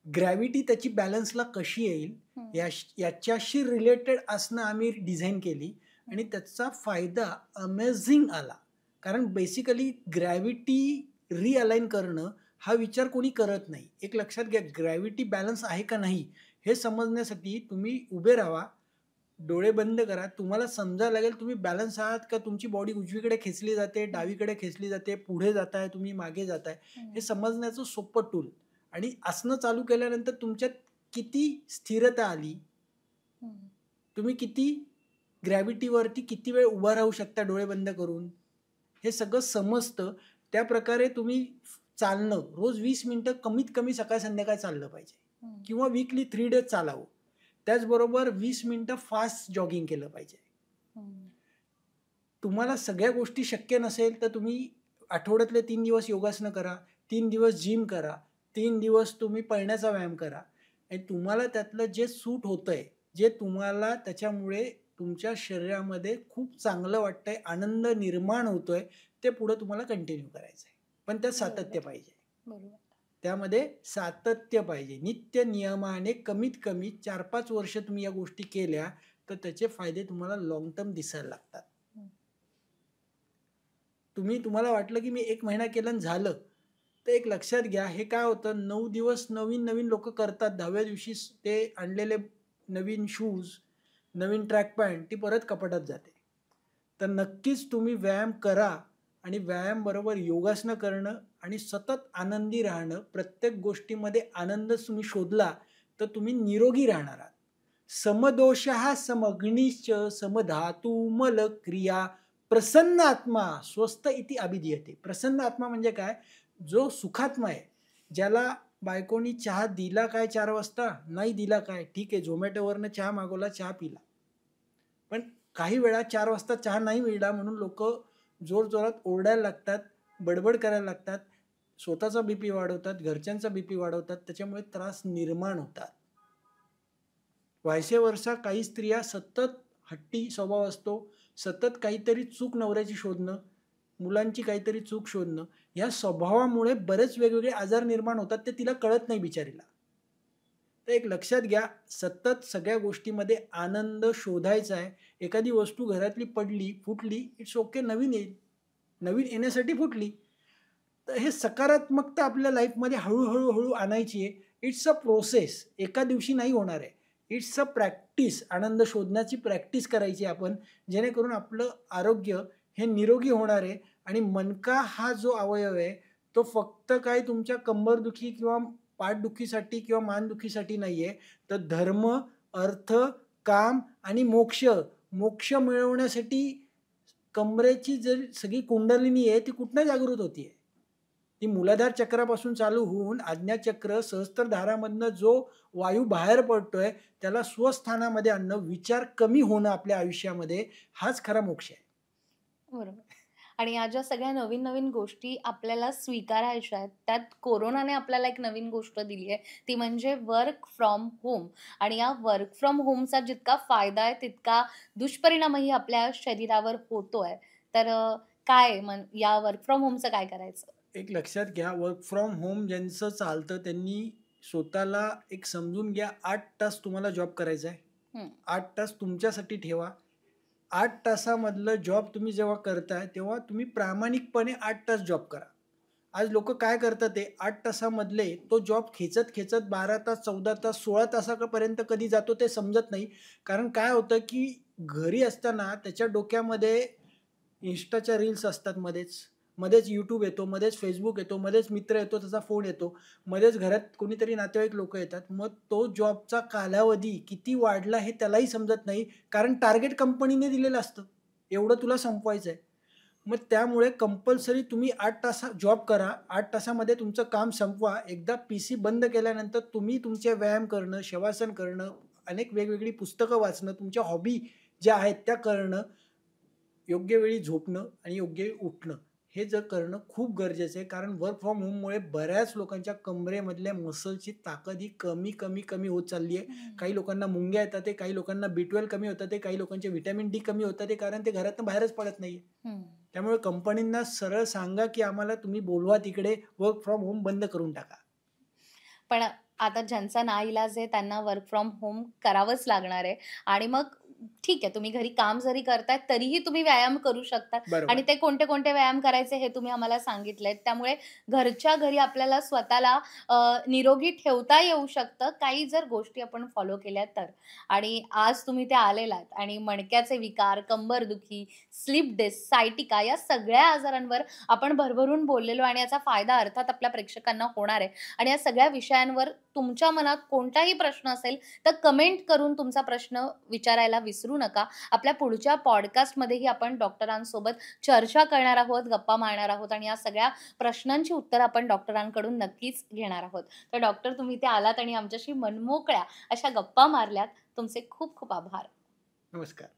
ग्रॅव्हिटी त्याची बॅलन्सला कशी येईल, हं. याच्याशी रिलेटेड आसनं आम्ही डिझाईन केली आणि त्याचा फायदा अमेझिंग आला. कारण बेसिकली ग्रॅव्हिटी रिअलाइन करणं हा विचार कोणी करत नाही. एक लक्षात घ्या, ग्रॅव्हिटी बॅलन्स आहे का नाही हे समजण्यासाठी तुम्ही उभे राहा, डोळे बंद करा, तुम्हाला समजायला लागेल तुम्ही बॅलन्स आहात का, तुमची बॉडी उजवीकडे खेचली जाते, डावीकडे खेचली जाते, पुढे जाताय तुम्ही, मागे जाताय, हे समजण्याचं सोपं टूल. आणि आसनं चालू केल्यानंतर तुमच्यात किती स्थिरता आली, हं. तुम्ही किती ग्रॅव्हिटीवरती किती वेळ उभा राहू शकता डोळे बंद करून, हे सगळं समजतं. त्याप्रकारे तुम्ही चालणं रोज 20 मिनिटं कमीत कमी सकाळ संध्याकाळ चाललं पाहिजे हं. किंवा वीकली 3 डेज चालावं. त्याचबरोबर 20 मिनिटं फास्ट जॉगिंग केलं पाहिजे. हं. तुम्हाला सगळ्या गोष्टी शक्य नसेल तर तुम्ही आठवड्यातले 3 दिवस योगासनं करा, 3 दिवस जिम करा, 3 दिवस तुम्ही पळण्याचा व्यायाम करा आणि तुम्हाला त्यातलं जे सूट होतंय, जे तुम्हाला त्याच्यामुळे तुमच्या शरीरामध्ये खूप चांगलं वाटतंय, आनंद निर्माण होतोय, ते पुढे तुम्हाला कंटिन्यू करायचं आहे. पण त्यात सातत्य बरोबर. पाहिजे. बरोबर. त्यामध्ये सातत्य पाहिजे. नित्य नियमाने कमीत कमी 4-5 वर्ष तुम्ही या गोष्टी केल्या तर त्याचे फायदे तुम्हाला लाँग टर्म दिसायला लागतात. हं. तुम्हाला वाटलं की मी 1 महिना केलं आणि झालं, तर एक लक्षात घ्या, हे काय होतं, 9 दिवस नवीन लोकं करतात. 10व्या दिवशी ते आणलेले नवीन शूज, नवीन ट्रॅक पॅन्ट ती परत कपाटात जाते. तर नक्कीच तुम्ही व्यायाम करा आणि व्यायामाबरोबर योगासनं करणं आणि सतत आनंदी राहणं. प्रत्येक गोष्टीमध्ये आनंद तुम्ही शोधला तर तुम्ही निरोगी राहणार आहात. समदोषः समग्निश्च समधातु मलक्रिया प्रसन्न आत्मा स्वस्थ इति अभिधीयते. प्रसन्न आत्मा म्हणजे काय? जो सुखात्मा आहे, ज्याला बायकोनी चहा दिला काय 4 वाजता? नाही दिला काय? ठीक आहे, झोमॅटोवरनं चहा मागवला, चहा पिला. पण काही वेळा 4 वाजता चहा नाही मिळाला म्हणून लोकं जोरजोरात ओरडायला लागतात, बडबड करायला लागतात, स्वतःचा बीपी वाढवतात, घरच्यांचा बीपी वाढवतात, त्याच्यामुळे त्रास निर्माण होतात. व्हायसे वर्सा काही स्त्रिया सतत हट्टी स्वभाव असतो, सतत काहीतरी चूक नवऱ्याची शोधणं, मुलांची काहीतरी चूक शोधणं, या स्वभावामुळे बरेच वेगवेगळे आजार निर्माण होतात, ते तिला कळत नाही बिचारीला. तर एक लक्षात घ्या, सतत सगळ्या गोष्टीमध्ये आनंद शोधायचा आहे. एखादी वस्तू घरातली पडली, फुटली, इट्स ओके, नवीन येईल. नवीन येण्यासाठी फुटली. तर हे सकारात्मकता आपल्या लाईफमध्ये हळू आणायची आहे. It's a process. एका दिवशी नाही होणार आहे. It's a practice. आनंद शोधण्याची प्रॅक्टिस करायची आपण, जेणेकरून आपलं आरोग्य हे निरोगी होणार आहे. आणि मणका हा जो अवयव आहे, तो फक्त काय तुमच्या कंबरदुखी किंवा पाठदुखीसाठी किंवा मानदुखीसाठी नाही आहे, तर धर्म, अर्थ, काम आणि मोक्ष. मोक्ष मिळवण्यासाठी कमरेची जर सगळी कुंडलिनी आहे, ती कुठनं जागृत होतीये? ती मूलाधार चक्रापासून चालू होऊन आज्ञाचक्र, सहस्त्रधारामधनं जो वायू बाहेर पडतोय, त्याला स्वस्थानामध्ये आणणं, विचार कमी होणं आपल्या आयुष्यामध्ये, हाच खरा मोक्ष आहे. बरोबर. आणि या ज्या सगळ्या नवीन-नवीन गोष्टी आपल्याला स्वीकारायच्या आहेत, त्यात कोरोनाने आपल्याला एक नवीन गोष्ट दिली आहे, ती म्हणजे वर्क फ्रॉम होम. आणि या वर्क फ्रॉम होमचा जितका फायदा आहे, तितका दुष्परिणामही आपल्या शरीरावर होतोय. तर काय या वर्क फ्रॉम होमचं काय करायचं? एक लक्षात घ्या, वर्क फ्रॉम होम ज्यांचं चालतं त्यांनी स्वतःला एक समजून घ्या, 8 तास तुम्हाला जॉब करायचा आहे. हं. 8 तास तुमच्यासाठी ठेवा. 8 तासामधलं जॉब तुम्ही जेव्हा करताय, तेव्हा तुम्ही प्रामाणिकपणे 8 तास जॉब करा. आज लोकं काय करतात ते 8 तासामधले तो जॉब खेचत 12 तास, 14 तास, 16 तासापर्यंत कधी जातो ते समजत नाही. कारण काय होतं, की घरी असताना त्याच्या डोक्यामध्ये Instaच्या रील्स असतात मध्येच. मध्येच YouTube येतो, मध्येच Facebook येतो, मध्येच मित्र येतो, त्याचा फोन येतो. मध्येच घरात कोणीतरी नातेवाईक लोकं येतात. मग तो जॉबचा कालावधी किती वाढला हे त्यालाही समजत नाही. कारण टार्गेट कंपनीने दिलेलं असतं. एवढं तुला संपवायचं आहे. मग त्यामुळे कंपल्सरी तुम्ही 8 तास जॉब करा. 8 तासामध्ये तुमचं काम संपवा. एकदा पीसी बंद केल्यानंतर तुम्ही तुमचे व्यायाम करणं, शवासन करणं, अनेक वेगवेगळी पुस्तकं वाचणं, तुमच्या हॉबी ज्या आहेत त्या करणं, योग्य वेळी झोपणं आणि योग्य वेळी उठणं, हे जर करणं खूप गरजेचं आहे. कारण वर्क फ्रॉम होममुळे बऱ्याच लोकांच्या कमरेमधल्या मसलची ताकद ही कमी होत चालली आहे. हं. काही लोकांना मुंग्या येतात आहे, काही लोकांना B12 कमी होतात आहे, काही लोकांचे व्हिटॅमिन डी कमी होतात आहे, कारण ते घरातनं बाहेरच पडत नाही. हं. त्यामुळे कंपनींना सरळ सांगा, की आम्हाला तुम्ही बोलवा तिकडे, वर्क फ्रॉम होम बंद करून टाका. पण आता ज्यांचा नाईलाज आहे त्यांना वर्क फ्रॉम होम करावंच लागणार आहे. आणि मग ठीक आहे, तुम्ही घरी काम जरी करताय तरीही तुम्ही व्यायाम करू शकतात. आणि बरोबर. ते कोणते-कोणते व्यायाम करायचे हे तुम्ही आम्हाला सांगितलेत. त्यामुळे घरच्या घरी आपल्याला स्वतःला निरोगी ठेवता येऊ शकतं, काही जर गोष्टी आपण फॉलो केल्या तर. आणि आज तुम्ही ते आलेलात आणि मणक्याचे विकार, कंबरदुखी, स्लीप डिस्क, सायटिका या सगळ्या आजारांवर आपण भरभरून बोललेलो आणि याचा फायदा अर्थात आपल्या प्रेक्षकांना होणार आहे. आणि या सगळ्या विषयांवर तुमच्या मनात कोणताही प्रश्न असेल तर कमेंट करून तुमचा प्रश्न विचारायला विसरू नका. आपल्या पुढच्या पॉडकास्टमध्येही आपण डॉक्टरांसोबत चर्चा करणार आहोत, गप्पा मारणार आहोत आणि या सगळ्या प्रश्नांची उत्तरं आपण डॉक्टरांकडून नक्कीच घेणार आहोत. तर डॉक्टर, तुम्ही इथे आलात आणि आमच्याशी मनमोकळ्या अशा गप्पा मारल्यात. तुमचे खूप खूप आभार. नमस्कार.